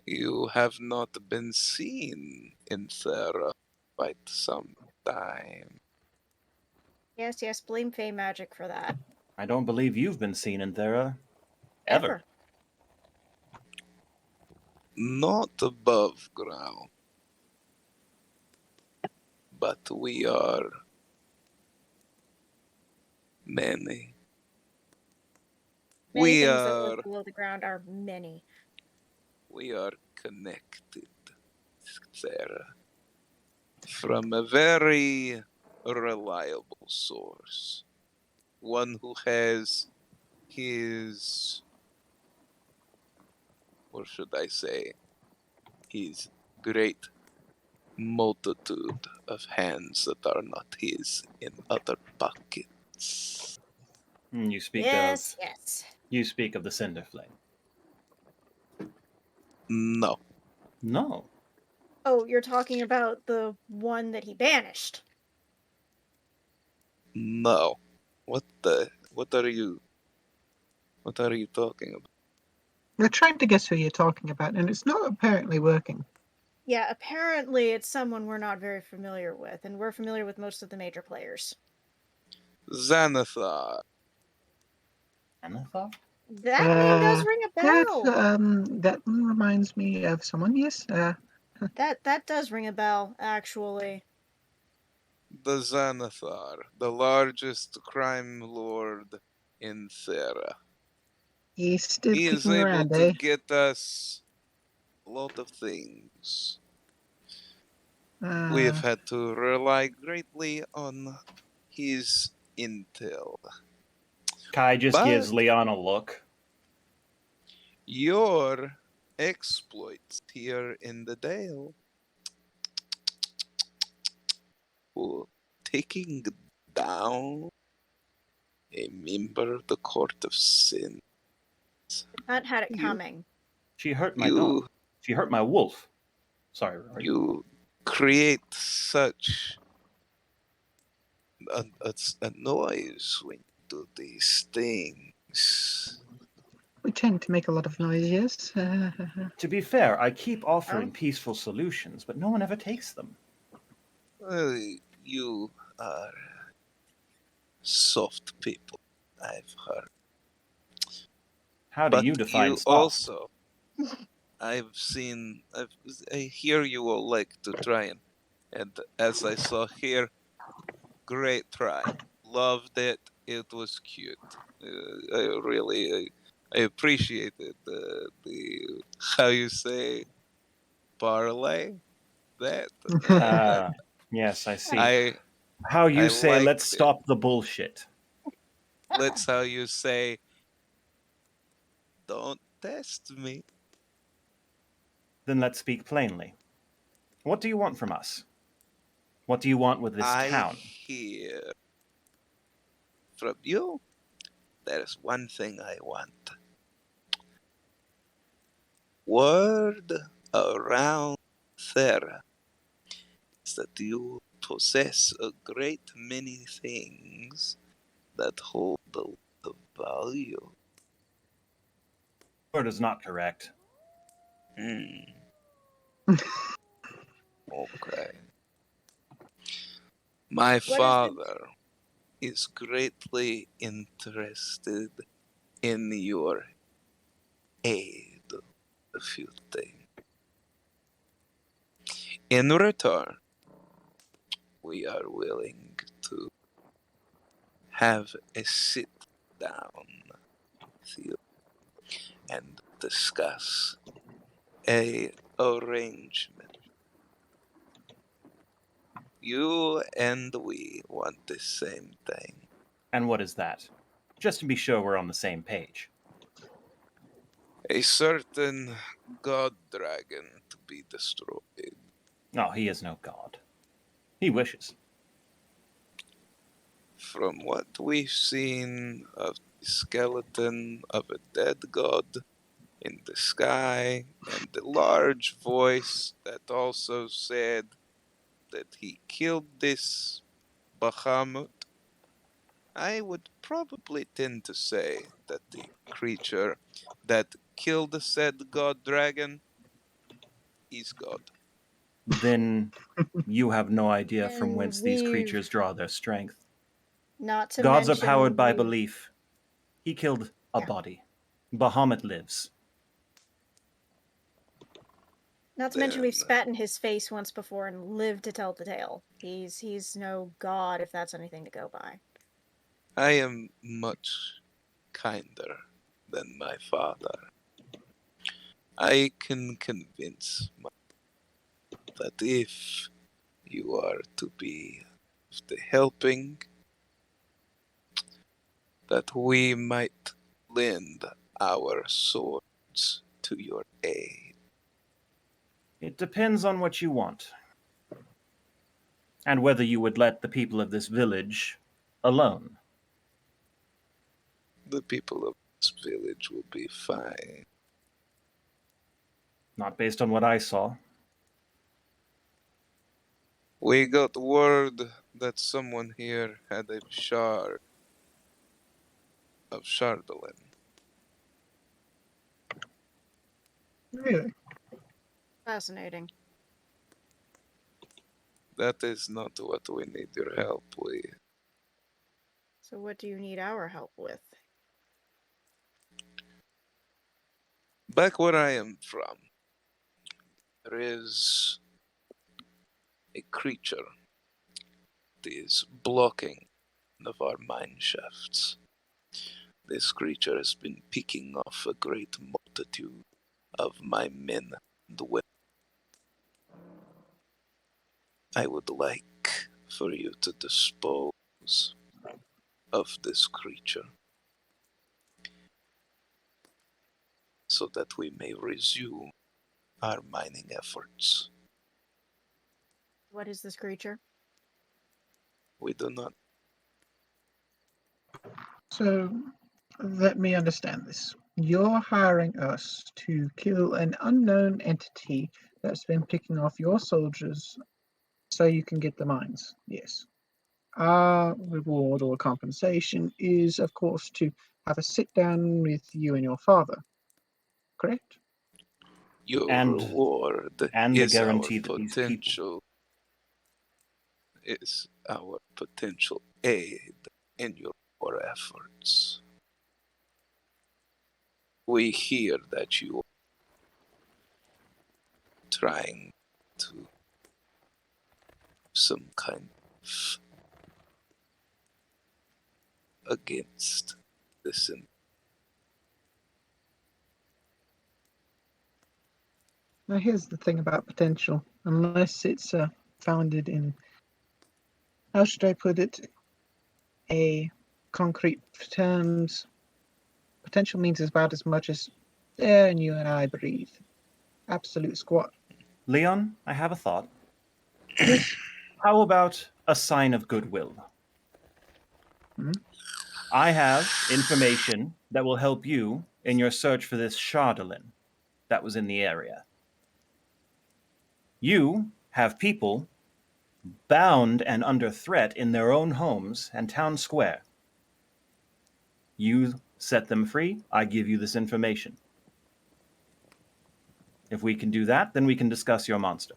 You have not been seen in Thera quite some time. Yes, blame Fey Magic for that. I don't believe you've been seen in Thera. Ever. Not above ground. But we are many. Many We things that are live below the ground are many. we are connected, Sarah, from a very reliable source. One who has his, or should I say, his great multitude of hands that are not his in other pockets. You speak Yes. of the Cinder Flame. No. No. Oh, you're talking about the one that he banished. No. What are you talking about? We're trying to guess who you're talking about, and it's not apparently working. Yeah, apparently it's someone we're not very familiar with, and we're familiar with most of the major players. Xanathar. Xanathar? That name does ring a bell. That reminds me of someone, yes. That does ring a bell, actually. The Xanathar, the largest crime lord in Thera. He's still He is kicking able around, to eh? get us a lot of things. We have had to rely greatly on his intel. Kai just But- gives Leon a look. Your exploits here in the Dale. For taking down a member of the Court of Sin. That had it You, coming. She hurt my dog. you, She hurt my wolf. Sorry, Rory. you create such a noise when you do these things. We tend to make a lot of noise, yes. To be fair, I keep offering Oh. peaceful solutions, but no one ever takes them. You are soft people, I've heard. How do But you define you soft? also, I hear you all like to try and as I saw here, great try. Loved it. It was cute. I appreciated the how you say parlay that. Yes, I see. I How you I say, let's liked it. stop the bullshit. Let's how you say, don't test me. Then let's speak plainly. What do you want from us? What do you want with this I town? hear from you. There's one thing I want. Word around Thera is that you possess a great many things that hold a lot of value. Word is not correct. Hmm. Okay. My What is it? father is greatly interested in your aid of a few things. In return, we are willing to have a sit down with you and discuss a arrangement. You and we want the same thing. And what is that? Just to be sure we're on the same page. A certain god dragon to be destroyed. No, he is no god. He wishes. From what we've seen of the skeleton of a dead god in the sky, and the large voice that also said that he killed this Bahamut, I would probably tend to say that the creature that killed the said god dragon is God. Then you have no idea from And whence these we've, creatures draw their strength. not to Gods are mention, powered by we've, belief. He killed a Yeah. body. Bahamut lives. not to mention we've Then spat in his face once before and lived to tell the tale. He's no god, if that's anything to go by. I am much kinder than my father. I can convince that if you are to be of the helping, that we might lend our swords to your aid. It depends on what you want. And whether you would let the people of this village alone. The people of this village will be fine. Not based on what I saw. We got word that someone here had a shard of Chardolin. Really? Fascinating. That is not what we need your help with. So what do you need our help with? Back where I am from, there is a creature that is blocking one of our mine shafts. This creature has been picking off a great multitude of my men and women. I would like for you to dispose of this creature so that we may resume our mining efforts. What is this creature? We do not. So, let me understand this. You're hiring us to kill an unknown entity that's been picking off your soldiers so you can get the mines. Yes. Our reward or compensation is, of course, to have a sit down with you and your father. Correct? Your And reward the is guarantee that these people our potential aid in your efforts. We hear that you are trying to some kind of against this. Now, here's the thing about potential. Unless it's founded in, how should I put it, a concrete terms, potential means about as much as air and you and I breathe. Absolute squat. Leon, I have a thought. Yes. How about a sign of goodwill? Hmm? I have information that will help you in your search for this Chardolin that was in the area. You have people bound and under threat in their own homes and town square. You set them free, I give you this information. If we can do that, then we can discuss your monster.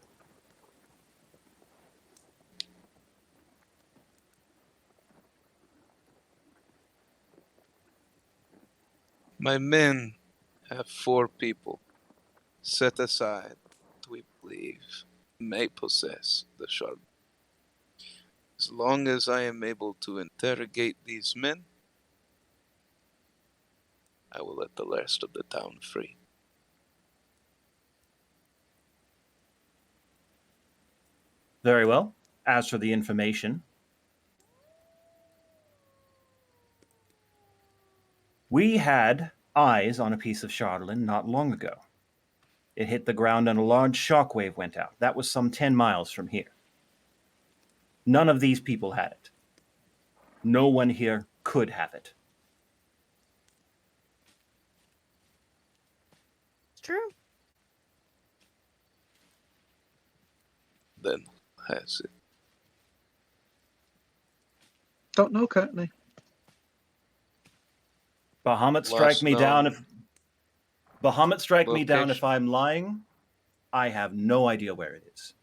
My men have 4 people set aside, we believe, may possess the shard. As long as I am able to interrogate these men, I will let the rest of the town free. Very well. As for the information, we had eyes on a piece of Chardolin not long ago. It hit the ground and a large shockwave went out. That was some 10 miles from here. None of these people had it. No one here could have it. It's true. Then has it. Don't know currently. Bahamut, strike Last me down known if Bahamut, strike me down if location. I'm lying. I have no idea where it is.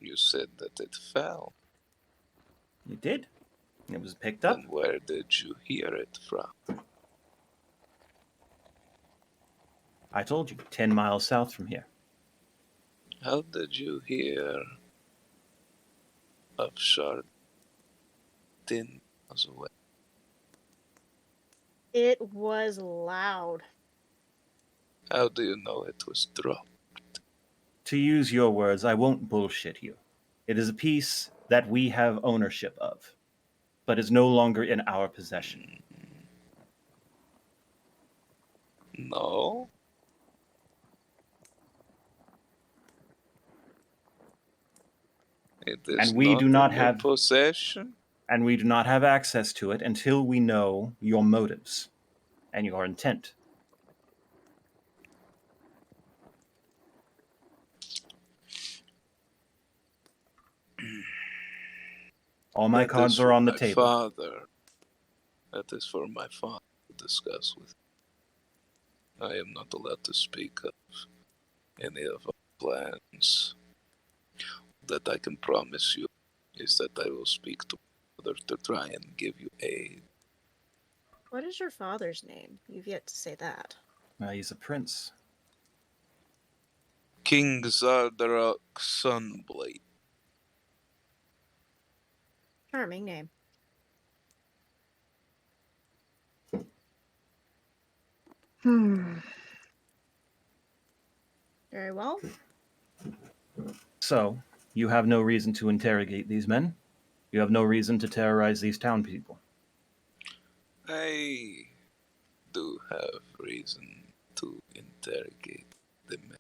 You said that it fell. It did. It was picked up. Then where did you hear it from? I told you, 10 miles south from here. How did you hear of Shard 10 miles away? It was loud. How do you know it was dropped? To use your words, I won't bullshit you. It is a piece that we have ownership of, but is no longer in our possession. No. It is And we not do not in your have possession? and we do not have access to it until we know your motives and your intent. All my cards are on the table. That is for my father to discuss with. I am not allowed to speak of any of our plans. That I can promise you is that I will speak to others to try and give you aid. What is your father's name? You've yet to say that. He's a prince. King Zardarok Sunblade. Charming name. Very well. So, you have no reason to interrogate these men. You have no reason to terrorize these town people. I do have reason to interrogate the man.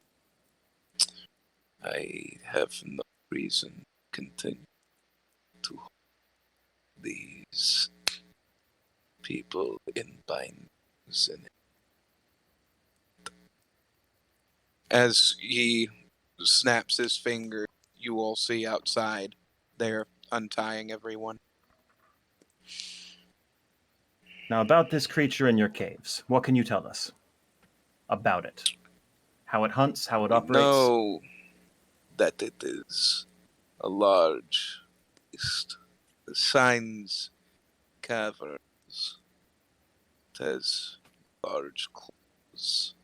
I have no reason to continue to hold these people in bindings. And as he snaps his finger, you all see outside they're untying everyone. Now, about this creature in your caves, what can you tell us about it? How it hunts, how it We operates? know that it is a large beast. The signs caverns. It has large claws,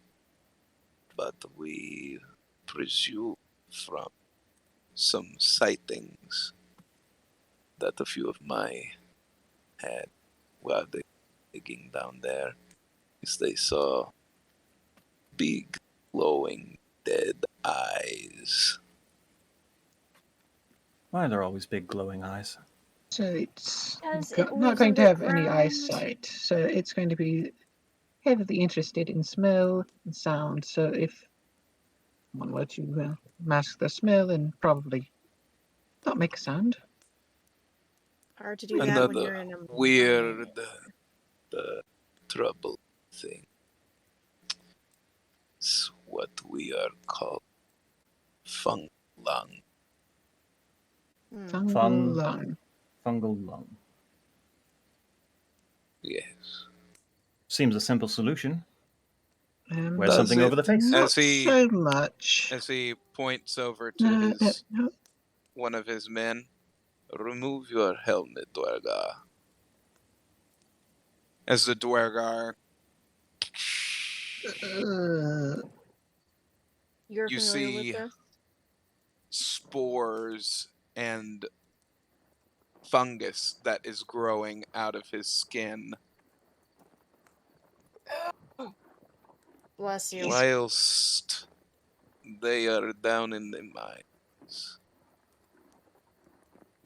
but we presume from some sightings that a few of my had while they digging down there is they saw big glowing dead eyes. Why are there always big glowing eyes? So it's As it not was going to have any underground. eyesight. So it's going to be heavily interested in smell and sound. So if one were to mask the smell and probably not make a sound. Hard to do that when Another you're in a weird mining. trouble thing is what we are called fung lung. Fungal Fung- lung. Fungal lung. Yes. Seems a simple solution. Wear Does something it? over the face. Not As he so much. as he points over to No, his no. one of his men, remove your helmet, Dwerguar. As the Dwerguar, You're you familiar with see this? spores and fungus that is growing out of his skin, Bless you. whilst they are down in the mines.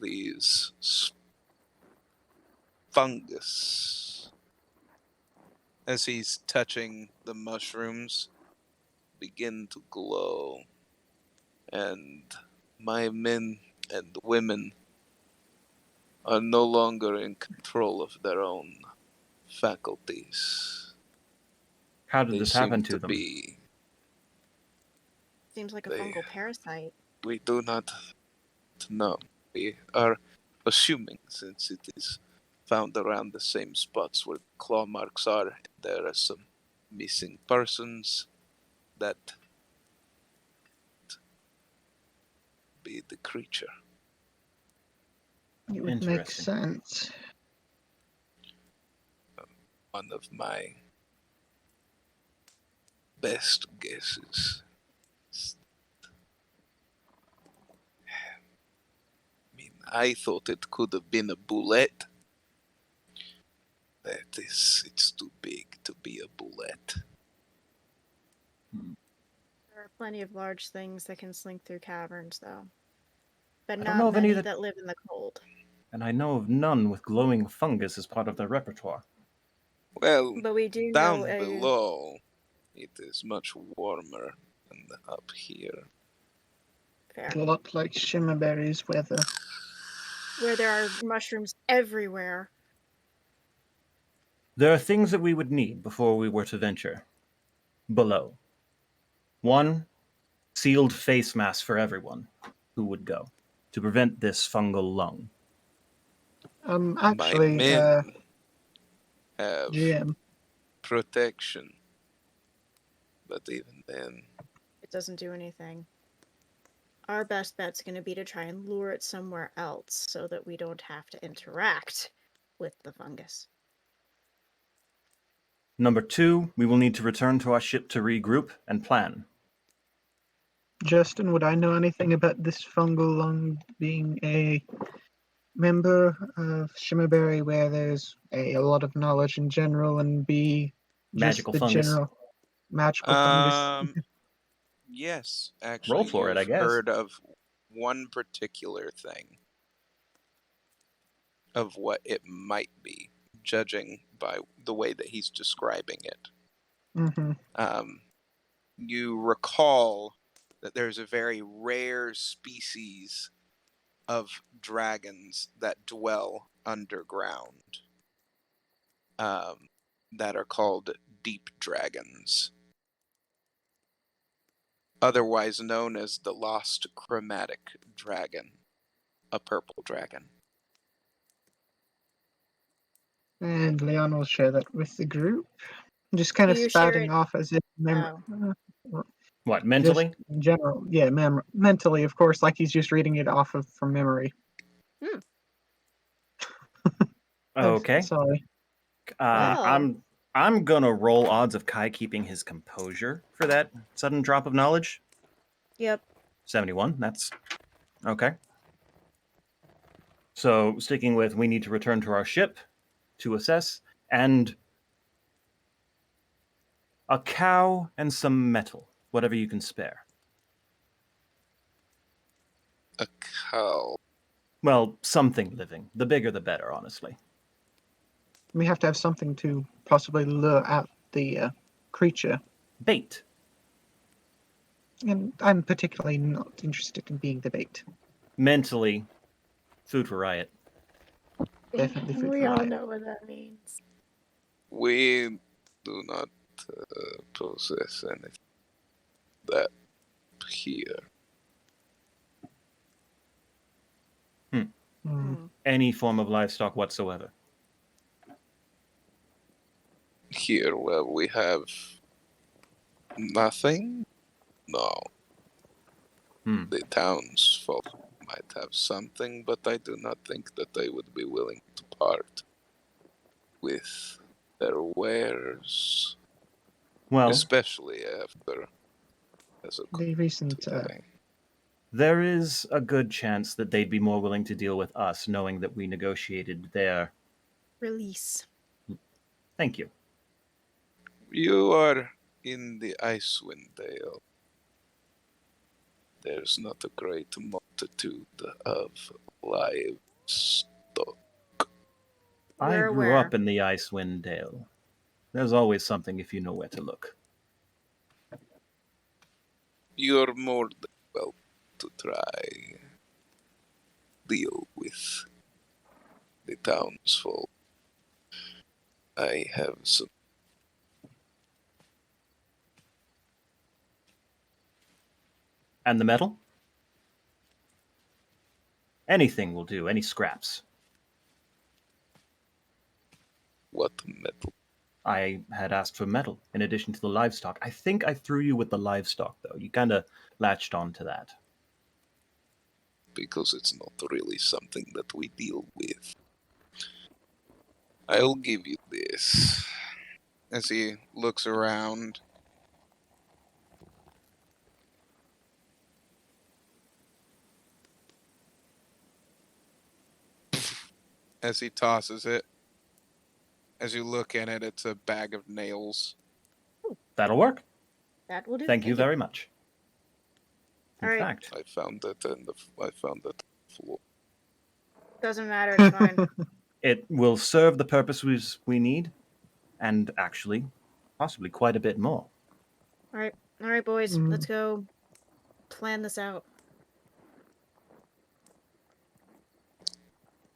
These fungus, as he's touching the mushrooms, begin to glow, and my men and women are no longer in control of their own faculties. How did They this seem happen to to them? be. Seems like a They, fungal parasite. we do not know. We are assuming, since it is found around the same spots where claw marks are, there are some missing persons, that be the creature. It would make Interesting. sense. One of my best guesses. I mean, I thought it could have been a bullet. It's too big to be a bullet. There are plenty of large things that can slink through caverns, though. But I don't know not of any many that- that live in the cold. And I know of none with glowing fungus as part of their repertoire. Well, But we do know down a below, it is much warmer than up here. fair A lot like Shimmerberry's weather. where there are mushrooms everywhere. There are things that we would need before we were to venture below. One, sealed face mask for everyone who would go to prevent this fungal lung. My Actually, men have GM, protection, but even then, It doesn't do anything. Our best bet's going to be to try and lure it somewhere else so that we don't have to interact with the fungus. Number two, we will need to return to our ship to regroup and plan. Justin, would I know anything about this fungal lung being a member of Shimmerberry where there's a lot of knowledge in general and B, just Magical the fungus. general magical fungus? yes, Roll actually, for it, I you've guess. heard of one particular thing of what it might be, judging by the way that he's describing it. Mm-hmm. You recall that there's a very rare species of dragons that dwell underground, that are called deep dragons, otherwise known as the lost chromatic dragon, a purple dragon. And Leon will share that with the group. Just kind Do of you share spouting it? off as if Oh. What, just mentally? in general. Yeah, mentally, of course, like he's just reading it off of from memory. Oh, Okay. sorry. Well. I'm gonna roll odds of Kai keeping his composure for that sudden drop of knowledge. Yep. 71. That's okay. So sticking with we need to return to our ship to assess, and a cow and some metal, whatever you can spare. A cow. Well, something living. The bigger the better, honestly. We have to have something to possibly lure out the creature. Bait. And I'm particularly not interested in being the bait. Mentally, food for Riot. Definitely food We for all Riot. know what that means. We do not possess anything that here. Any form of livestock whatsoever. Here, where we have nothing? No. The townsfolk might have something, but I do not think that they would be willing to part with their wares, Well, especially after as a The recent today. there is a good chance that they'd be more willing to deal with us, knowing that we negotiated their. Release. Thank you. You are in the Icewind Dale. There's not a great multitude of livestock. I We're grew aware. up in the Icewind Dale. There's always something if you know where to look. You're more than welcome to try deal with the townsfolk. I have some. And the metal? Anything will do, any scraps. What metal? I had asked for metal in addition to the livestock. I think I threw you with the livestock, though. You kind of latched on to that. Because it's not really something that we deal with. I'll give you this. As he looks around. As he tosses it. As you look in it, it's a bag of nails. That'll work. That will do. Thank you very much. In All right. fact, I found it on the floor. Doesn't matter. It's fine. it will serve the purposes we need, and actually, possibly quite a bit more. All right, boys. Let's go plan this out.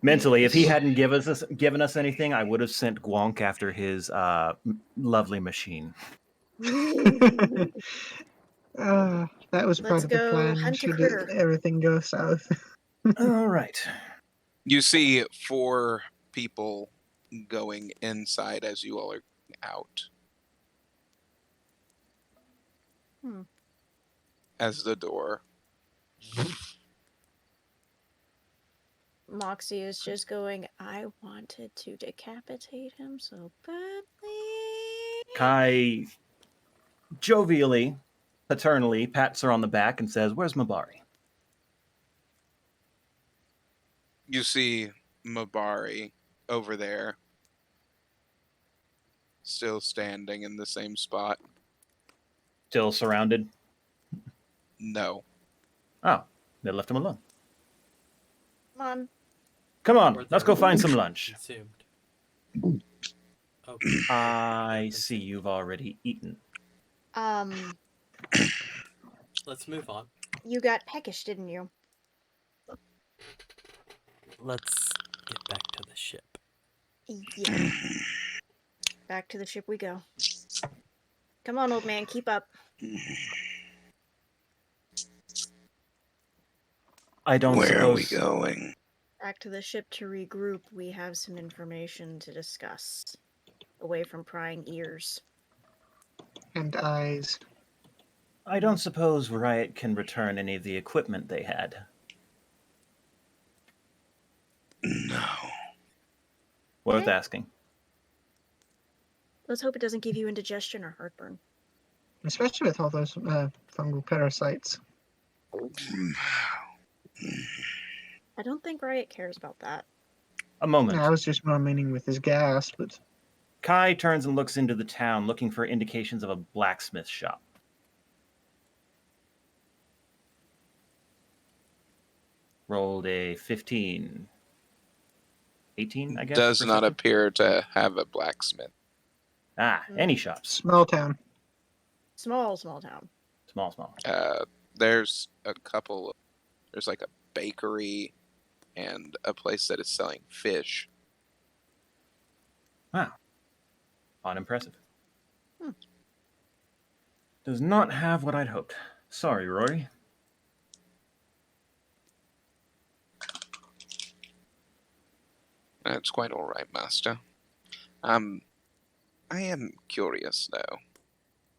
Mentally, if he hadn't given us anything, I would have sent Gwonk after his lovely machine. That was part Let's of the go plan. hunt a Should critter. everything go south? All right. You see 4 people going inside as you all are out. As the door. Moxie is just going, I wanted to decapitate him so badly. Kai jovially, paternally pats her on the back and says, "Where's Mabari?" You see Mabari over there. Still standing in the same spot. Still surrounded? No. Oh, they left him alone. Come on. Come on, Or let's they're go find some lunch. Consumed. Okay. I Let's see you've already eaten. Um, Let's move on. you got peckish, didn't you? Let's get back to the ship. Yeah. Back to the ship we go. Come on, old man, keep up. I don't Where are we suppose. going? Back to the ship to regroup. We have some information to discuss. Away from prying ears. And eyes. I don't suppose Riot can return any of the equipment they had. No. Worth Okay. asking. Let's hope it doesn't give you indigestion or heartburn. Especially with all those fungal parasites. I don't think Riot cares about that. A No, moment. I was just more meaning with his gas, but Kai turns and looks into the town, looking for indications of a blacksmith shop. Rolled a 15. 18, I guess? Does not perception? appear to have a blacksmith. Any shops. small town. Small town. Small. There's a couple. There's like a bakery and a place that is selling fish. Wow. Unimpressive. Hmm. Does not have what I'd hoped. Sorry, Rory. That's quite all right, Master. I am curious though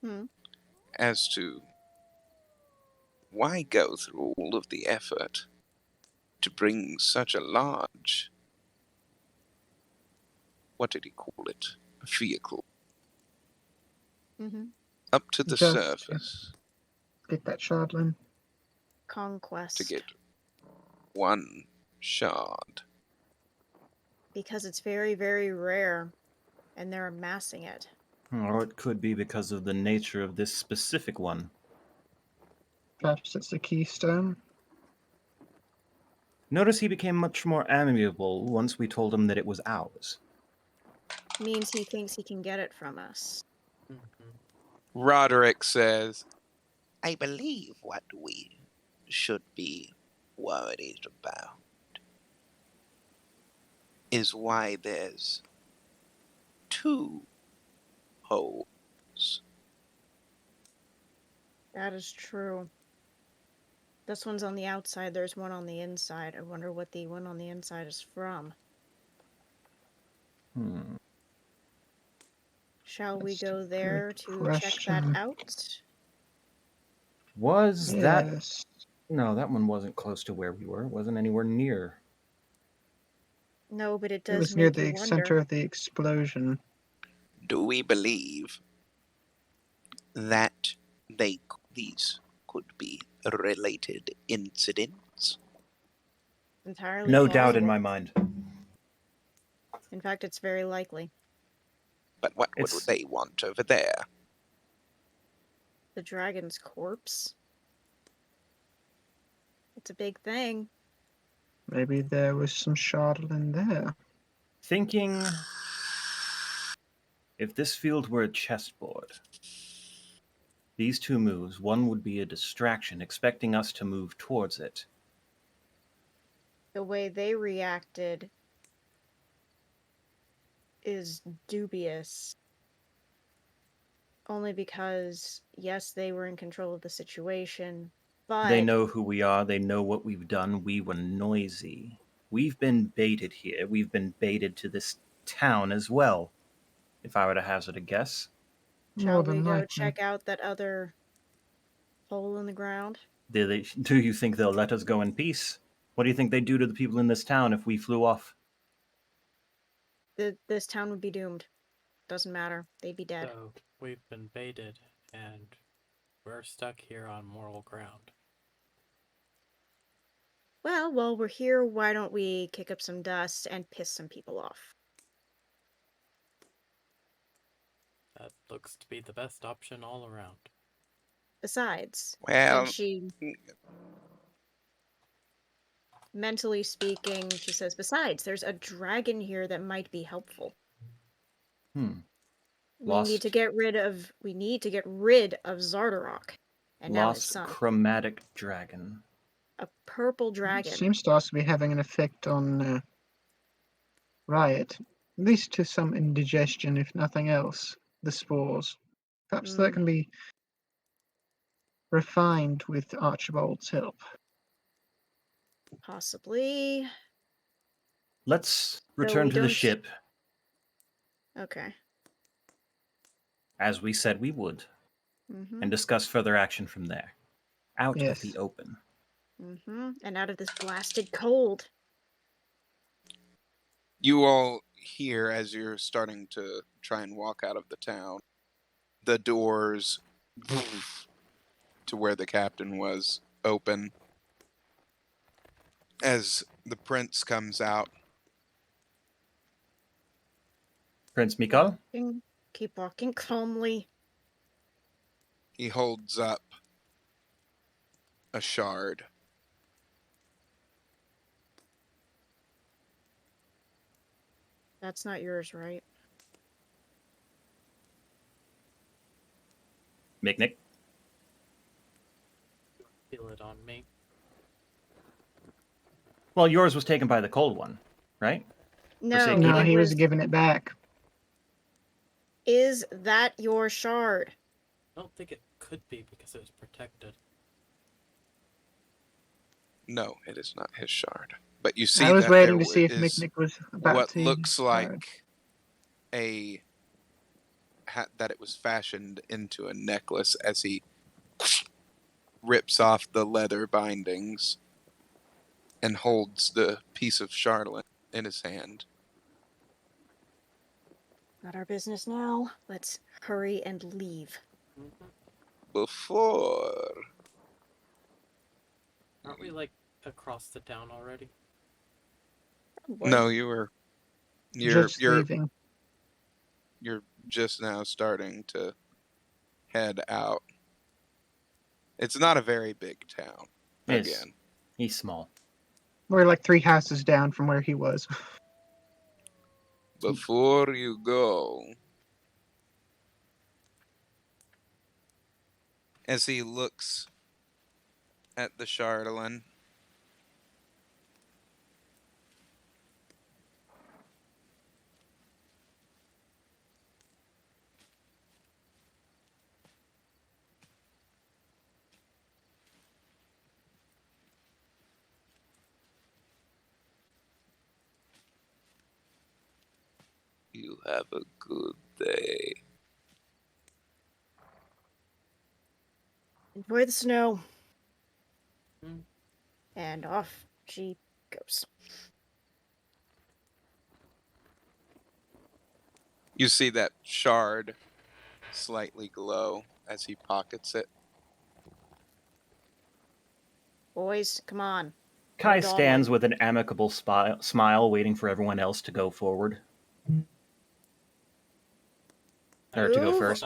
Hmm. as to why go through all of the effort to bring such a large, what did he call it, a vehicle, Mm-hmm. up to the Just surface get that shardlin. Conquest. to get one shard. Because it's very, very rare, and they're amassing it. Or it could be because of the nature of this specific one. Perhaps it's the keystone. Notice he became much more amiable once we told him that it was ours. Means he thinks he can get it from us. Mm-hmm. Roderick says, I believe what we should be worried about is why there's two holes. That is true. This one's on the outside, there's one on the inside. I wonder what the one on the inside is from. Shall we That's a go there good to check that question. out? Was that... Yes. No, that one wasn't close to where we were. It wasn't anywhere near. No, but it It does was near make you the center wonder. of the explosion. Do we believe that these could be related incidents? Entirely No possible. doubt in my mind. In fact, it's very likely. But what would It's- they want over there? The dragon's corpse. It's a big thing. Maybe there was some shardlin there. Thinking if this field were a chessboard, these two moves, one would be a distraction, expecting us to move towards it. The way they reacted is dubious. Only because, yes, they were in control of the situation, but They know who we are, they know what we've done. We were noisy. We've been baited here. We've been baited to this town as well, if I were to hazard a guess. shall More we than go likely. check out that other hole in the ground? Do you think they'll let us go in peace? What do you think they'd do to the people in this town if we flew off? This town would be doomed. Doesn't matter. They'd be dead. So we've been baited, and we're stuck here on moral ground. Well, while we're here, why don't we kick up some dust and piss some people off? That looks to be the best option all around. Besides, Well, and she, mentally speaking, she says, besides, there's a dragon here that might be helpful. Hmm. We need to get rid of Zardarok. And now his Lost son. chromatic dragon. A purple dragon. Seems to also be having an effect on Riot, at least to some indigestion, if nothing else. The spores. Perhaps that can be refined with Archibald's help. Possibly. Let's return to the ship, Okay. as we said we would, and discuss further action from there. Out of the open. And out of this blasted cold. You all hear, as you're starting to try and walk out of the town, the doors to where the captain was open. As the prince comes out. Prince Mikal? Keep walking calmly. He holds up a shard. That's not yours, right? Mick? Feel it on me. Well, yours was taken by the cold one, right? No, he was giving it back. Is that your shard? I don't think it could be because it was protected. No, it is not his shard. But you see I was that waiting there to see if is Mick was about what to looks like a hat that it was fashioned into a necklace as he rips off the leather bindings and holds the piece of charlotte in his hand. Not our business now. Let's hurry and leave. Before. Aren't we, like, across the town already? No, you're leaving. You're just now starting to head out. It's not a very big town. Again. He's small. We're like 3 houses down from where he was. Before you go, as he looks at the Charlatan, you have a good day. Enjoy the snow. And off she goes. You see that shard slightly glow as he pockets it. Boys, come on. Kai stands with an amicable smile, waiting for everyone else to go forward. Or to go first.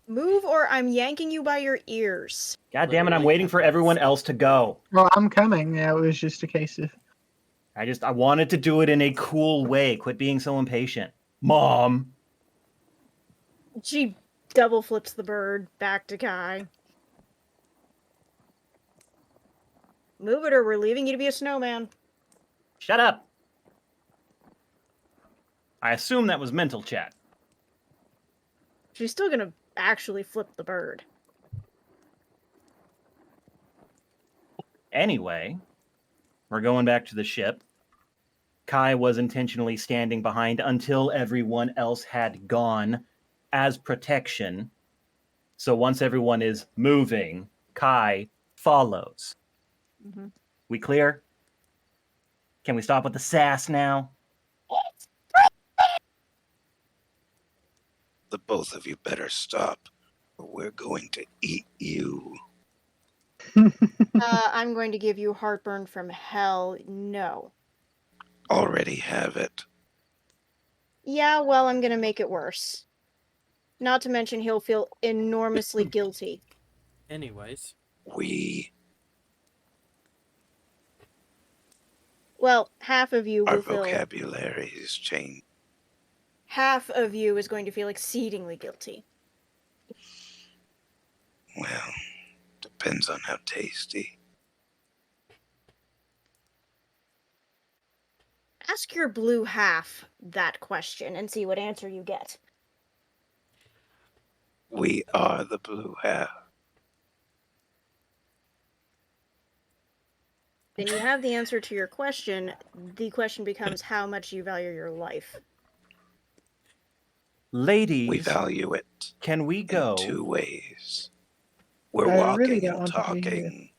Move or I'm yanking you by your ears. God damn it, I'm waiting for everyone else to go. Well, I'm coming. Yeah, it was just a case of... I wanted to do it in a cool way. Quit being so impatient. Mom! She double flips the bird back to Kai. Move it or we're leaving you to be a snowman. Shut up! I assume that was mental chat. She's still gonna actually flip the bird. Anyway, we're going back to the ship. Kai was intentionally standing behind until everyone else had gone as protection. So once everyone is moving, Kai follows. We clear? Can we stop with the sass now? The both of you better stop, or we're going to eat you. I'm going to give you heartburn from hell. No. Already have it. Yeah, well, I'm gonna make it worse. Not to mention he'll feel enormously guilty. Anyways. Well, half of you will feel... Our vocabularies change. half of you is going to feel exceedingly guilty. Well, depends on how tasty. Ask your blue half that question and see what answer you get. We are the blue half. Then you have the answer to your question. The question becomes how much you value your life. We Ladies, value it can we in go? 2 ways. We're I really walking don't and want to be here. talking.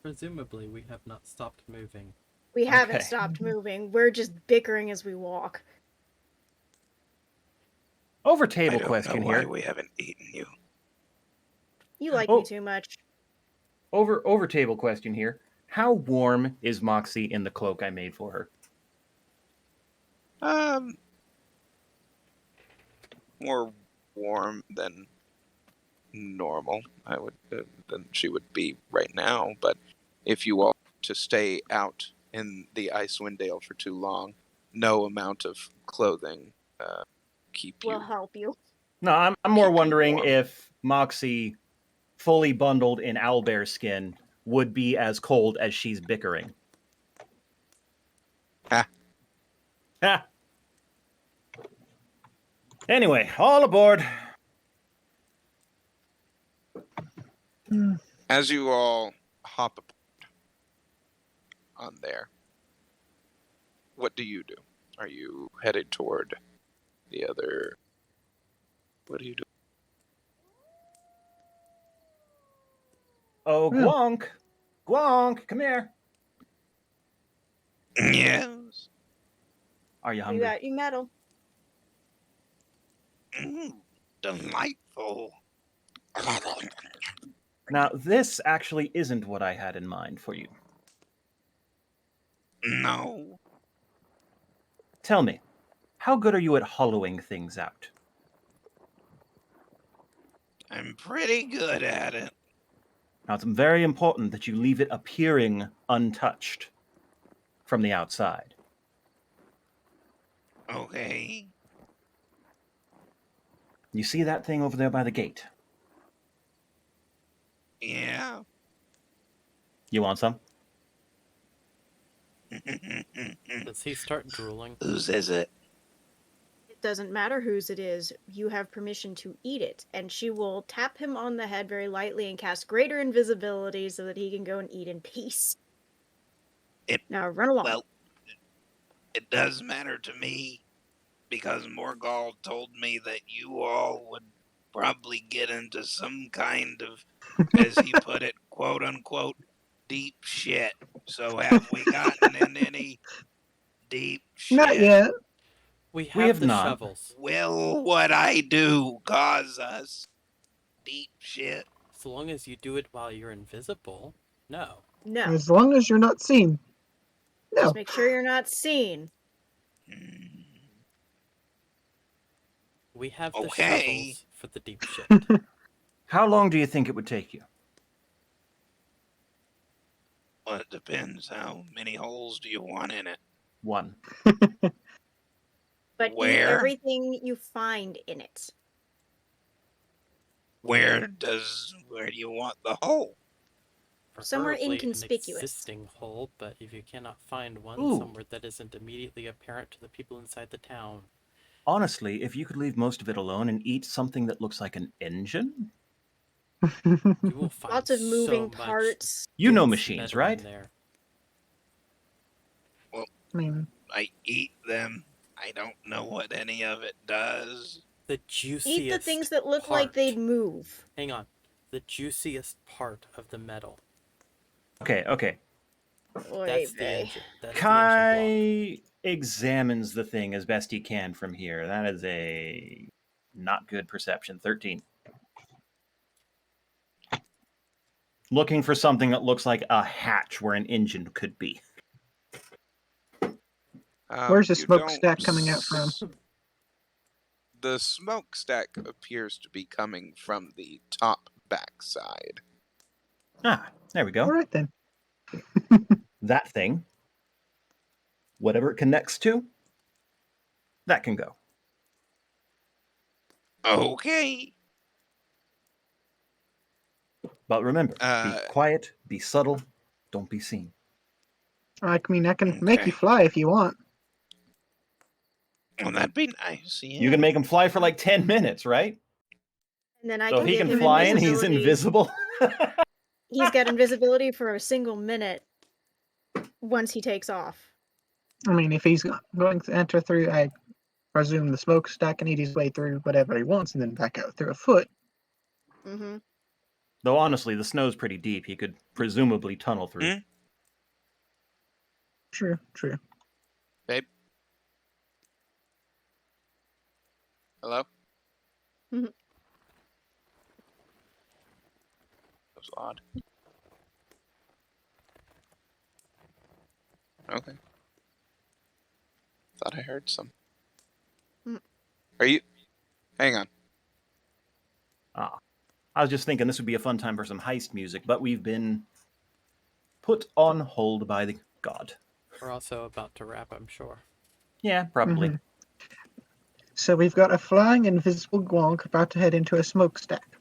Presumably, we have not stopped moving. We haven't Okay. stopped moving. We're just bickering as we walk. Over I table don't question know why here. we haven't eaten you. You like Oh. me too much. Over table question here. How warm is Moxie in the cloak I made for her? More warm than normal, I would, than she would be right now. But if you all to stay out in the Icewind Dale for too long, no amount of clothing keep We'll you. help you. No, I'm more Keep you wondering warm. if Moxie, fully bundled in owlbear skin, would be as cold as she's bickering. Ha. Ha. Anyway, all aboard. As you all hop on there, what do you do? Are you headed toward the other? What do you do? Oh, Well. Gwonk. Gwonk, come here. Yes. Are you You hungry? got you metal. Delightful. Now, this actually isn't what I had in mind for you. No. Tell me, how good are you at hollowing things out? I'm pretty good at it. Now, it's very important that you leave it appearing untouched from the outside. Okay. You see that thing over there by the gate? Yeah. You want some? Does he start drooling? Whose is it? It doesn't matter whose it is. You have permission to eat it. And she will tap him on the head very lightly and cast greater invisibility so that he can go and eat in peace. Now run along. Well, it does matter to me because Morgall told me that you all would probably get into some kind of, as he put it, quote unquote, deep shit. So have we gotten in any deep shit? Not yet. We We have have the not. shovels. Will what I do cause us deep shit? So long as you do it while you're invisible, no. No. As long as you're not seen. No. Just make sure you're not seen. We have the Okay. shovels for the deep shit. How long do you think it would take you? Well, it depends. How many holes do you want in it? 1. But eat Where? everything you find in it. Where do you want the hole? Somewhere Preferably inconspicuous. An existing hole, but if you cannot find one Ooh. somewhere that isn't immediately apparent to the people inside the town. Honestly, if you could leave most of it alone and eat something that looks like an engine? You will find Lots of moving so parts. You know dense machines, metal in right? there. I mean, I eat them. I don't know what any of it does. The juiciest Eat the things that look part. like they'd move. Hang on. The juiciest part of the metal. Okay. Oy That's the vey. engine. That's the engine Kai examines the thing as best he can from here. That is a not good perception. 13. Looking for something that looks like a hatch where an engine could be. where's the You smokestack don't coming out from? The smokestack appears to be coming from the top backside. Ah, there we go. All right then. That thing, whatever it connects to, that can go. Okay. But remember, be Uh, quiet, be subtle, don't be seen. I mean, I can make you Okay. fly if you want. Well, that'd be nice. Yeah. You can make him fly for like 10 minutes, right? And then I So can he give can him fly and he's invisibility. invisible. He's got invisibility for a single minute once he takes off. I mean, if he's going to enter through, I presume, the smokestack and eat his way through whatever he wants and then back out through a foot. Mm-hmm. Though honestly, the snow's pretty deep. He could presumably tunnel through. Hmm? True, true. Babe? Hello? Mhm. That was odd. Okay. Thought I heard some. Mm. Are you... Hang on. Ah. I was just thinking this would be a fun time for some heist music, but we've been put on hold by the god. We're also about to wrap, I'm sure. Yeah, probably. Mhm. So we've got a flying invisible Gwonk about to head into a smokestack.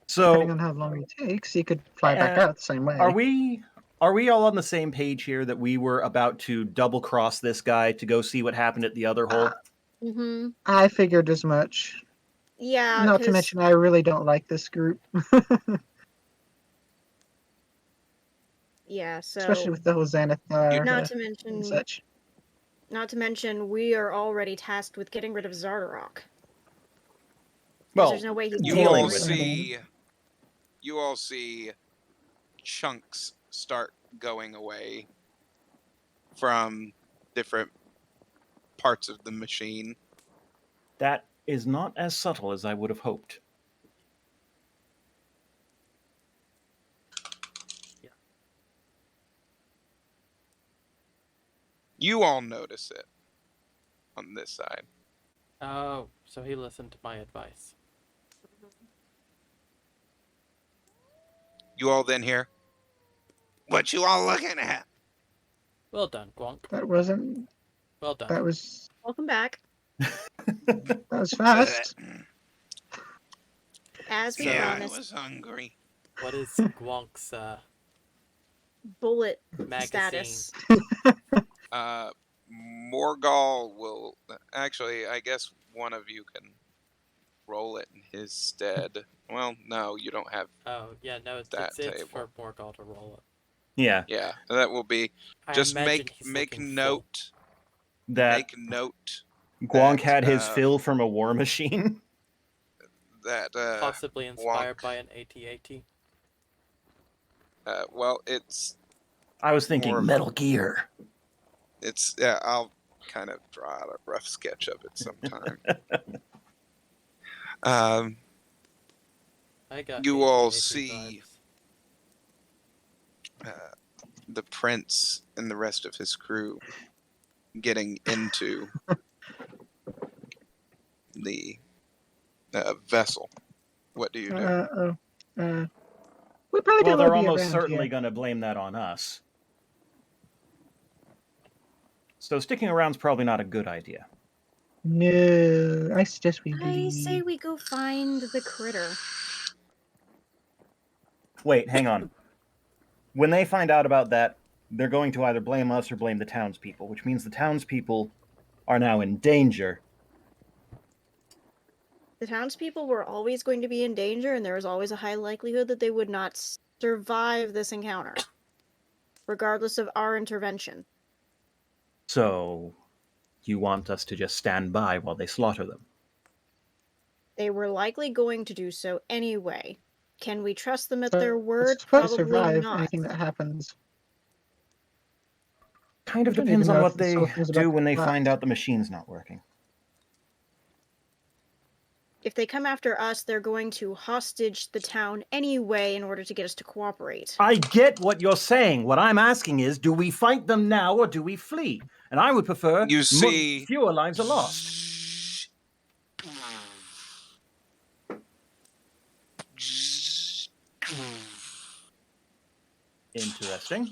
Depending So, on how long he takes, he could fly back uh, out the same way. are we all on the same page here that we were about to double cross this guy to go see what happened at the other hole? Mm-hmm. I figured as much. Yeah, Not to because mention, I really don't like this group, yeah, so especially with the whole Xanathar not to and mention such. we are already tasked with getting rid of Zardarok. 'Cause Well, there's no way he's You gonna dealing all get rid with of him. see... You all see chunks start going away from different parts of the machine. that is not as subtle as I would have hoped. You all notice it on this side. Oh, so he listened to my advice. You all then hear, what you all looking at? Well done, Gwonk. That wasn't. Well done. That was. Welcome back. That was fast. As we So- Yeah, I promised, was hungry. What is Gwonk's bullet magazine? status. Morgal will... Actually, I guess one of you can roll it in his stead. Well, no, you don't have... Oh, yeah, no, it's That it's table. for Morgal to roll it. Yeah, Yeah, that will be... I Just imagine he's make looking full. note... that Make note Gwonk that, had his fill from a war machine. that... Possibly inspired Gwonk. by an AT-AT. Well, it's... I was thinking More of- Metal Gear. It's... Yeah, I'll kind of draw out a rough sketch of it sometime. I got You all AT-AT see- vibes. The prince and the rest of his crew getting into the vessel. What do you do? We probably Well, don't they're want to be almost around certainly here. going to blame that on us. So sticking around's probably not a good idea. No, I suggest we I leave. say we go find the critter. Wait, hang on. When they find out about that, they're going to either blame us or blame the townspeople, which means the townspeople are now in danger. The townspeople were always going to be in danger, and there was always a high likelihood that they would not survive this encounter, regardless of our intervention. So, you want us to just stand by while they slaughter them? They were likely going to do so anyway. Can we trust them at So their we're word? supposed to Probably survive not. anything that happens. Kind of We don't depends even on know what if this they whole thing's about do to when they collapse. find out the machine's not working. If they come after us, they're going to hostage the town anyway in order to get us to cooperate. I get what you're saying. What I'm asking is, do we fight them now or do we flee? And I would prefer You see... fewer lives are lost. Interesting.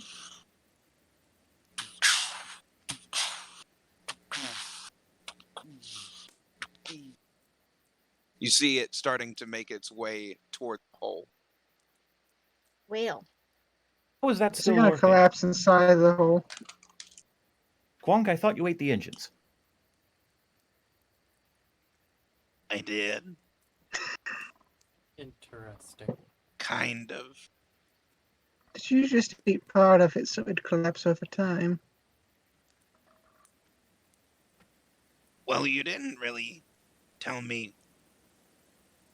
You see it starting to make its way toward the hole. Whale. How is that Is it still going to working? collapse inside the hole? Quonk, I thought you ate the engines. I did. Interesting. Kind of. Did you just eat part of it so it'd collapse over time? Well, you didn't really tell me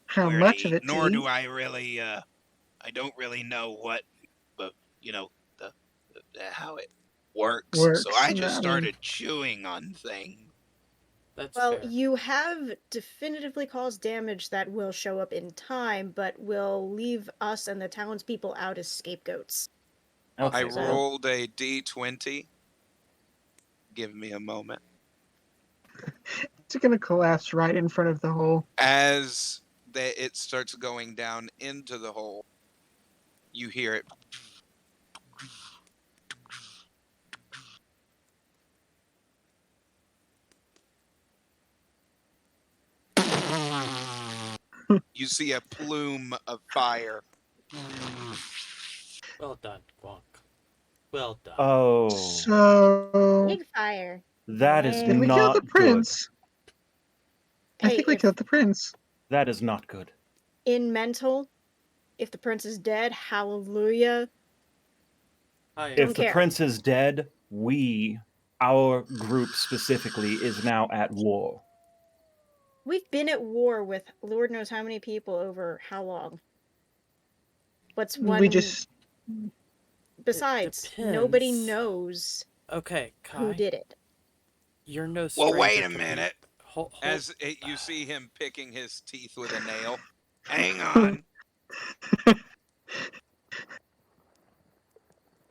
How where to much of eat, it to nor eat? do I really, I don't really know what, but, how it works. So Works? I No, just I mean, started chewing on things. That's Well, fair. you have definitively caused damage that will show up in time, but will leave us and the townspeople out as scapegoats. I Okay, So- well, rolled a d20. Give me a moment. it's going to collapse right in front of the hole. As it starts going down into the hole, you hear it. You see a plume of fire. Well done, Quonk. Well done. oh, So, Big fire. that is did we kill not the good. prince? I Hey, think we if killed the prince. That is not good. in mental, if the prince is dead, hallelujah. Hi. If the care. prince is dead, our group specifically, is now at war. We've been at war with Lord knows how many people over how long. What's one? We just Besides, nobody depends. knows Okay, who Kai, did it. you're no Well, stranger wait a to minute. Hold, As you see him picking his teeth with a nail. Hang on.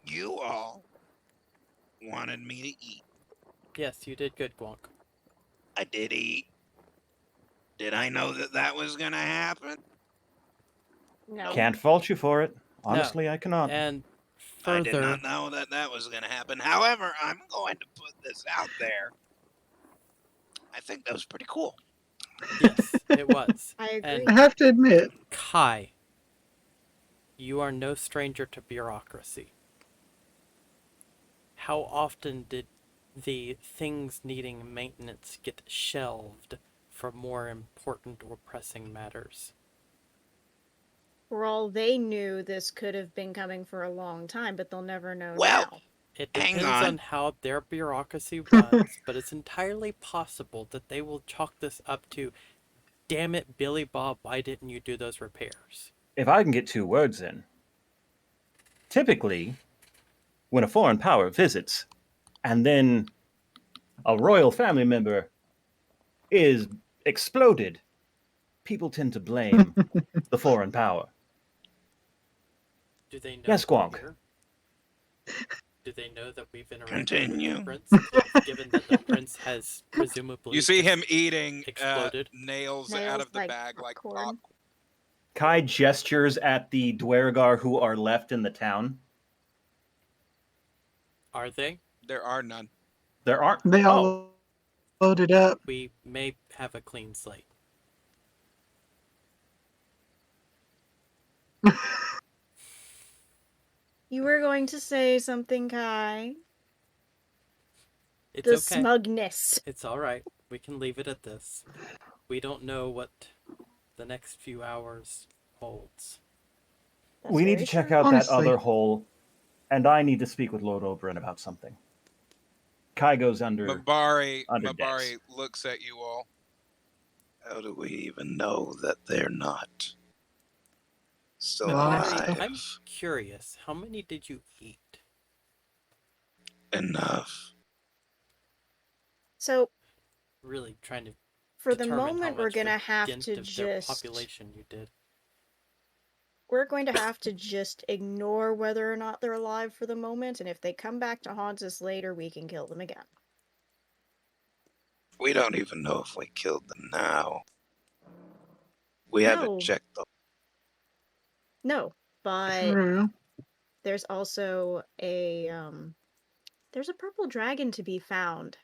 You all wanted me to eat. Yes, you did good, Quonk. I did eat. Did I know that that was going to happen? No. Can't fault you for it. Honestly, I cannot. And I did further, not know that that was going to happen. However, I'm going to put this out there. I think that was pretty cool. yes, it was. I agree. And I have to admit, Kai, you are no stranger to bureaucracy. How often did the things needing maintenance get shelved for more important or pressing matters? For all they knew, this could have been coming for a long time, but they'll never know Well, now. It hang depends on. on how their bureaucracy runs, but it's entirely possible that they will chalk this up to, damn it, Billy Bob, why didn't you do those repairs? If I can get 2 words in. Typically, when a foreign power visits, and then a royal family member is exploded, people tend to blame the foreign power. Do they know Yes, we're Gronk. here? Do they know that we've interacted with Continue. the prince, given that the prince has presumably You see just him eating exploded? nails out Nails of the like bag like popcorn. pop. Kai gestures at the Dwerguar who are left in the town. Are they? There are none. There aren't. they all Oh, loaded up. We may have a clean slate. You were going to say something, Kai. It's The okay. smugness. It's alright. We can leave it at this. We don't know what the next few hours holds. That's we need very to check true. out that Honestly. other hole, and I need to speak with Lord Oberyn about something. Kai goes under Mabari decks. looks at you all. How do we even know that they're not still Mabari, alive? I'm curious, how many did you eat? Enough. So, Really trying to for the determine how moment, we're much gonna of a have dent to of their just... population you did. We're going to have to just ignore whether or not they're alive for the moment, and if they come back to haunt us later, we can kill them again. We don't even know if we killed them now. We No. haven't checked them. No, but True. There's also there's a purple dragon to be found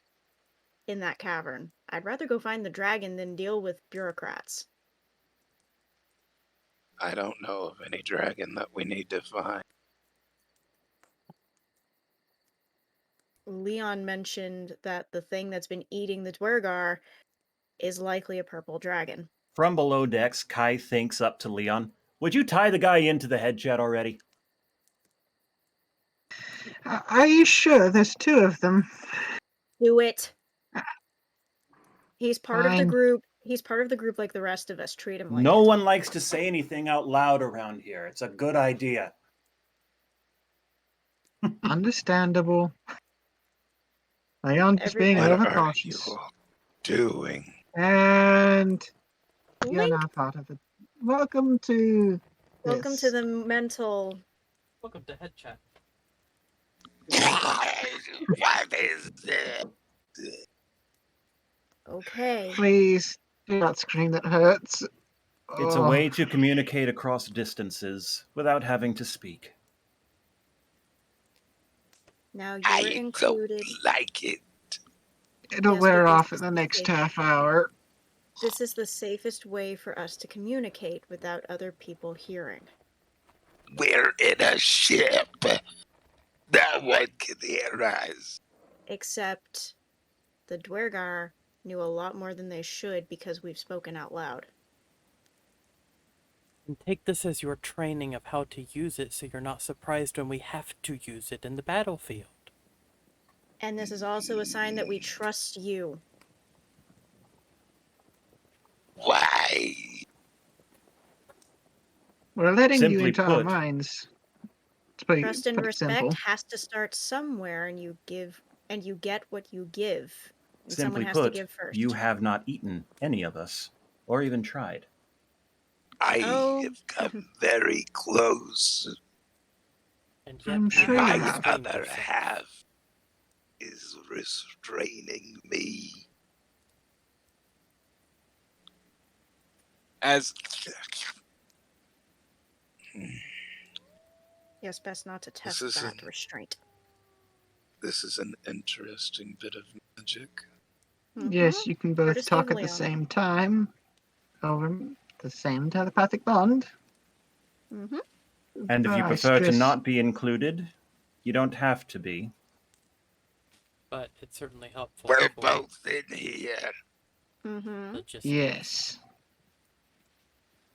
in that cavern. I'd rather go find the dragon than deal with bureaucrats. I don't know of any dragon that we need to find. Leon mentioned that the thing that's been eating the Dwerguar is likely a purple dragon. From below decks, Kai thinks up to Leon. Would you tie the guy into the head chat already? Are you sure there's two of them? Do it. He's part of the Fine. group. He's part of the group like the rest of us. Treat him like No it. one likes to say anything out loud around here. It's a good idea. Understandable. Leon just being Everybody- What are you overcautious. all doing? And you're Link, not part of it. Welcome to welcome this. to the mental. Welcome to Head Chat. What is this? Okay. Please do not scream, that hurts. It's a Oh, way to communicate across distances without having to speak. Now you're I included. don't like it. It'll Yes, wear but off this in is the next safe. half hour. This is the safest way for us to communicate without other people hearing. We're in a ship. No one can hear us. Except the Dwergar knew a lot more than they should because we've spoken out loud. And take this as your training of how to use it so you're not surprised when we have to use it in the battlefield. And this is also a sign that we trust you. Why? We're letting you Simply into our put- minds. To put Trust and it respect simple. has to start somewhere, and you get what you give. And someone Simply has to put, give first. you have not eaten any of us, or even tried. I Oh. have come very close. And yet, I'm sure you you My have. restrained other yourself. half is restraining me. As Yes, best not to test is that an- restraint. this is an interesting bit of magic. Yes, you can both Courtesy talk of at the Leon. same time over the same telepathic bond. Mm-hmm. And if you I prefer to stress- not be included, you don't have to be. But it's certainly helpful We're for both in here. Mm-hmm. logistics. Yes.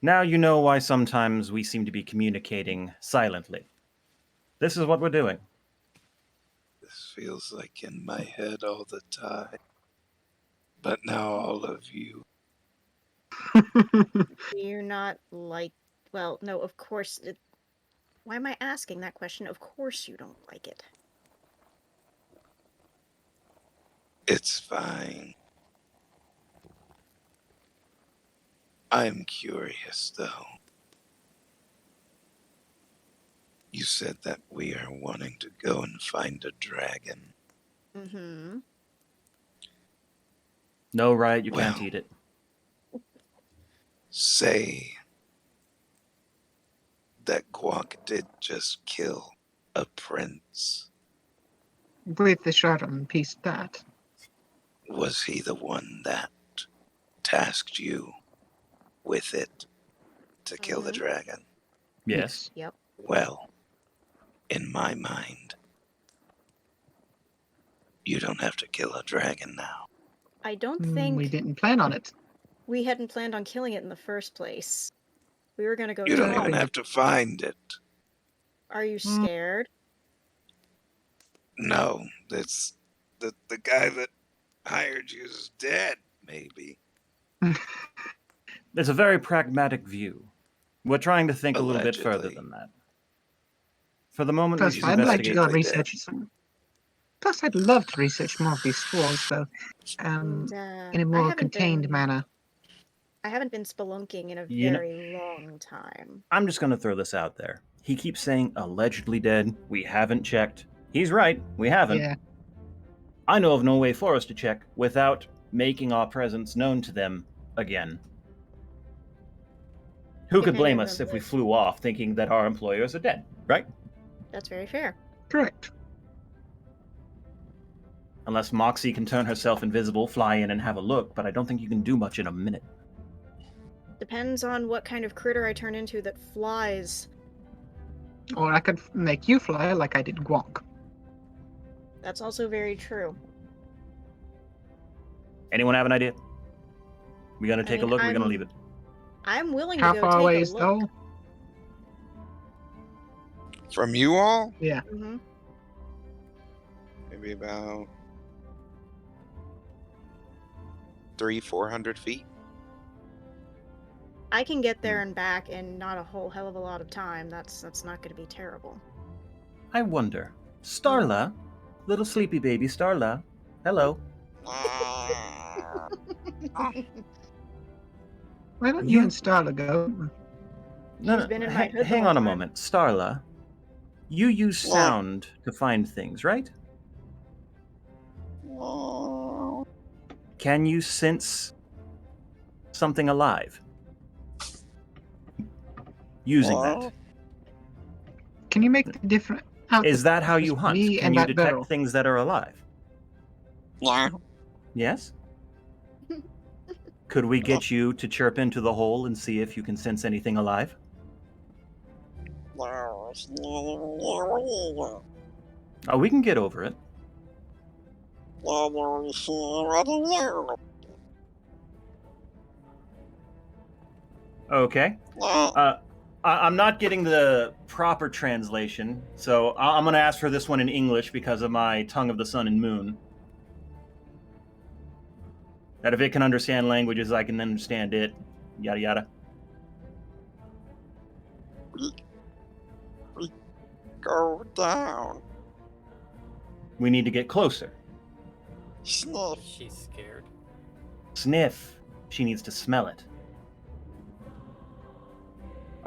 Now you know why sometimes we seem to be communicating silently. This is what we're doing. This feels like in my head all the time. But now all of you. You're not like, well, no, of course. Why am I asking that question? Of course you don't like it. It's fine. I'm curious, though. You said that we are wanting to go and find a dragon. Mm-hmm. No, right, you can't Well. eat it. Say that Guac did just kill a prince. With the shot on piece that. Was he the one that tasked you with it to kill the Mhm. dragon? Yes. Yep. Well, in my mind, you don't have to kill a dragon now. I don't We think didn't plan on it. we hadn't planned on killing it in the first place. We were gonna go You don't talk. even have to find it. Are you scared? No, it's the guy that hired you is dead, maybe. It's a very pragmatic view. We're trying to think a little bit further Allegedly. than that. For the moment, we Plus, should I'd like to investigate. go Allegedly dead. research some. Plus, I'd love to research more of these spores, though, And, in a I more haven't contained been- manner. I haven't been spelunking in a You know- very long time. I'm just going to throw this out there. He keeps saying allegedly dead. We haven't checked. He's right. We haven't. Yeah. I know of no way for us to check without making our presence known to them again. Who If could any blame of us them if we live. flew off thinking that our employers are dead, right? That's very fair. Correct. Unless Moxie can turn herself invisible, fly in, and have a look, but I don't think you can do much in a minute. Depends on what kind of critter I turn into that flies. Or I could make you fly like I did Gwonk. That's also very true. Anyone have an idea? We gonna take a mean, look, or we gonna leave it? I'm willing How to go far take away a is look. though? From you all, Yeah. Mm-hmm. maybe about 300-400 feet. I can get there and back in not a whole hell of a lot of time. That's not going to be terrible. I wonder. Starla, little sleepy baby Starla, hello. Why don't you and Starla go? She's been in my hood the hang whole on a time. moment. Starla, you use sound to find things, right? Can you sense something alive? Using that. Can you make the difference? Is that how you hunt? Me Can and you that detect barrel. things that are alive? Yeah. Yes? Could we get you to chirp into the hole and see if you can sense anything alive? Oh, we can get over it. Okay. I'm not getting the proper translation, so I'm going to ask for this one in English because of my tongue of the sun and moon. That if it can understand languages, I can understand it. Yada yada. Go down. We need to get closer. Sniff. She's scared. Sniff. She needs to smell it.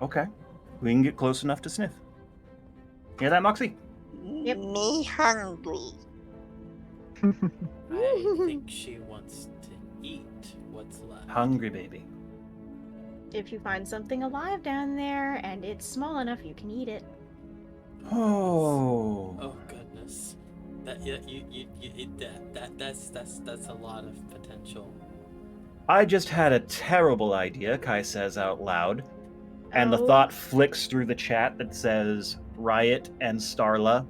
Okay. We can get close enough to sniff. Hear that, Moxie? Yep. Me hungry. I think she wants to eat what's left. Hungry baby. If you find something alive down there and it's small enough, you can eat it. Oh. Oh goodness. That's a lot of potential. I just had a terrible idea, Kai says out loud. And the Oh. thought flicks through the chat that says Riot and Starla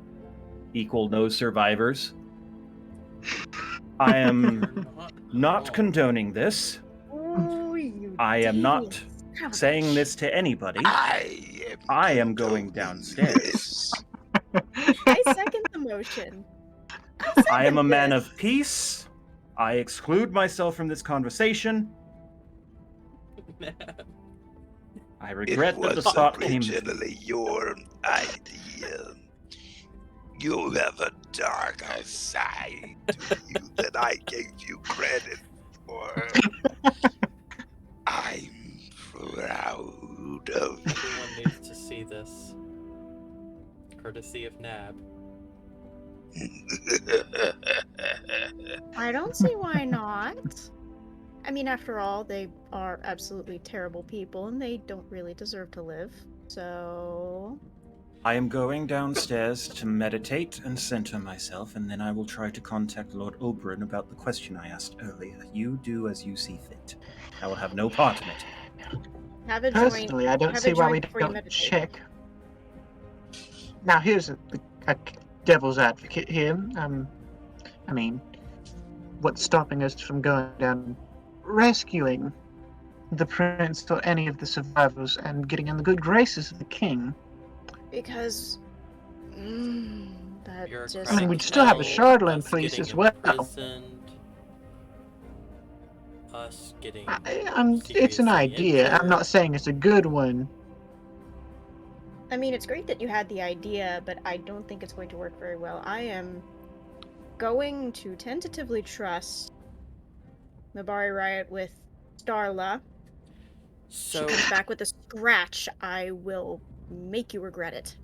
equal no survivors. I am not condoning this. Oh, you I am not devious son of a saying this to anybody. I am going downstairs. I second the motion. I am a man this. of peace. I exclude myself from this conversation. I regret that the thought came. originally your idea. You have a darker side to you than I gave you credit for. I'm proud of you. Everyone needs to see this. Courtesy of Nab. I don't see why not. I mean, after all, they are absolutely terrible people and they don't really deserve to live. So. I am going downstairs to meditate and center myself, and then I will try to contact Lord Oberyn about the question I asked earlier. You do as you see fit. I will have no part in it. Have a joint. Personally, I don't have see a why joint we before you don't meditate. check. Now, here's a devil's advocate here. I mean, what's stopping us from going down, rescuing the prince or any of the survivors, and getting in the good graces of the king? Because. That just. I mean, we'd still have a Bureaucratic Shardland hell, us police getting as well. imprisoned, us getting It's an seriously idea. I'm not injured. saying it's a good one. I mean, it's great that you had the idea, but I don't think it's going to work very well. I am going to tentatively trust Mabari Riot with Starla. So, She comes back with a scratch, I will make you regret it.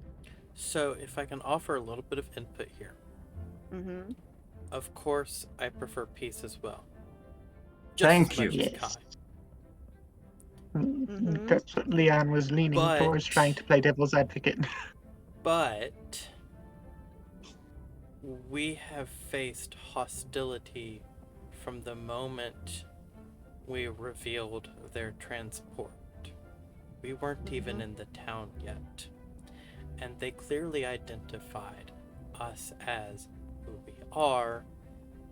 so if I can offer a little bit of input here. Mm-hmm. Of course, I prefer peace as well. Thank as you. much as Yes. Kai. Mhm. That's what Leon was leaning But- towards, trying to play devil's advocate. But we have faced hostility from the moment we revealed their transport. We weren't even in the town yet, and they clearly identified us as who we are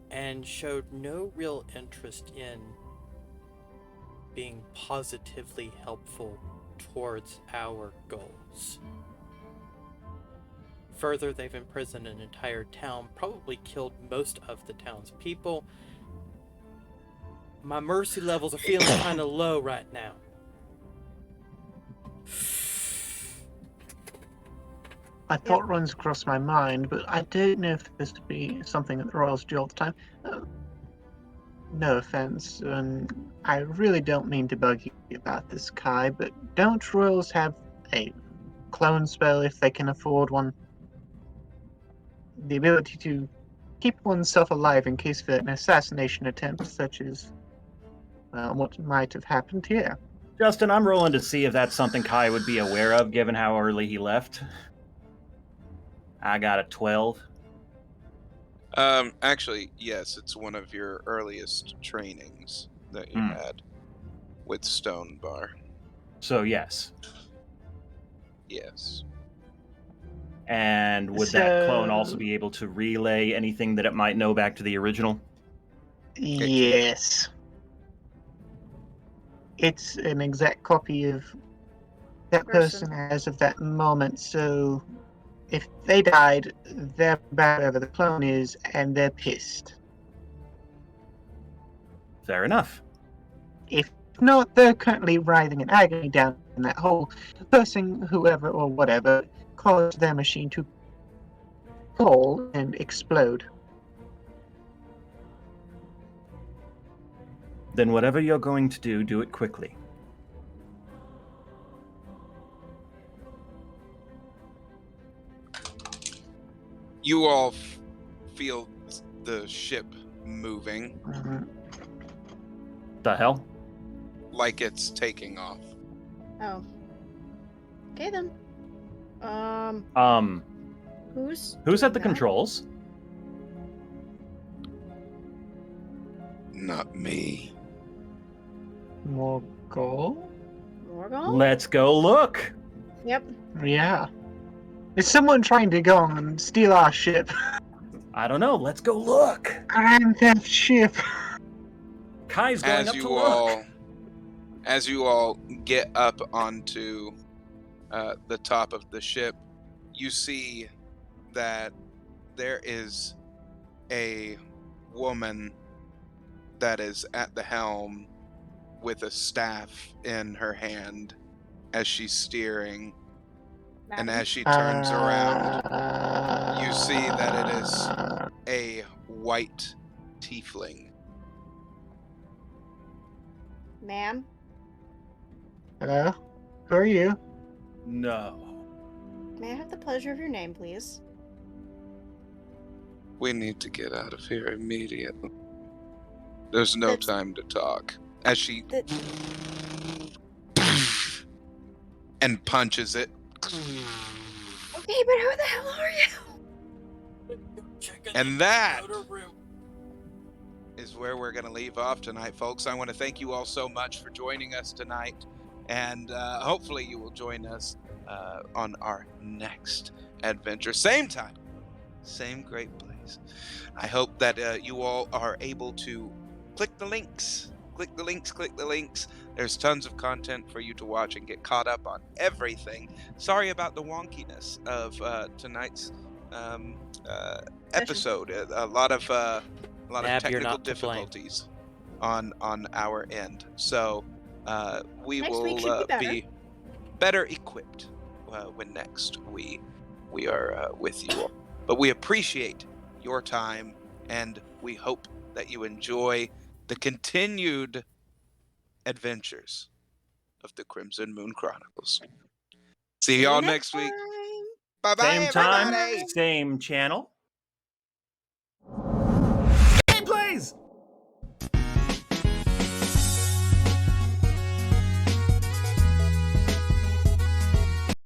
and showed no real interest in being positively helpful towards our goals. Further, they've imprisoned an entire town, probably killed most of the town's people. My mercy levels are feeling kind of low right now. A thought runs across my mind, but I don't know if this to be something that the Royals do all the time. No offense, and I really don't mean to bug you about this, Kai, but don't Royals have a clone spell if they can afford one? The ability to keep oneself alive in case of an assassination attempt, such as what might have happened here. Justin, I'm rolling to see if that's something Kai would be aware of, given how early he left. I got a 12. Actually, yes, it's one of your earliest trainings that you had with Stone Bar. So, yes. Yes. And would that clone also be able to relay anything that it might know back to the original? Yes. It's an exact copy of that person as of that moment, so if they died, they're bad whoever the clone is, and they're pissed. Fair enough. If not, they're currently writhing in agony down in that hole, cursing whoever or whatever caused their machine to fall and explode. Then whatever you're going to do it quickly. You all feel the ship moving. The hell? Like it's taking off. Oh. Okay then. Who's at the controls? Not me. Morgul? Let's go look. Yep. Yeah. Is someone trying to go and steal our ship? I don't know. Let's go look. I'm that ship. Kai's going up to look. As you all get up onto the top of the ship, you see that there is a woman that is at the helm with a staff in her hand as she's steering. And as she turns around, you see that it is a white tiefling. Ma'am? Hello? Who are you? No. May I have the pleasure of your name, please? We need to get out of here immediately. There's no time to talk. As she and punches it. Okay, but who the hell are you? And that is where we're going to leave off tonight, folks. I want to thank you all so much for joining us tonight. And hopefully you will join us on our next adventure. Same time, same great place. I hope that you all are able to click the links. Click the links. There's tons of content for you to watch and get caught up on everything. Sorry about the wonkiness of tonight's episode. A lot of technical difficulties on our end. So we will be better equipped when next we are with you all. But we appreciate your time, and we hope that you enjoy the continued adventures of the Crimson Moon Chronicles. See y'all next week. Bye-bye, Same time, everybody. same channel.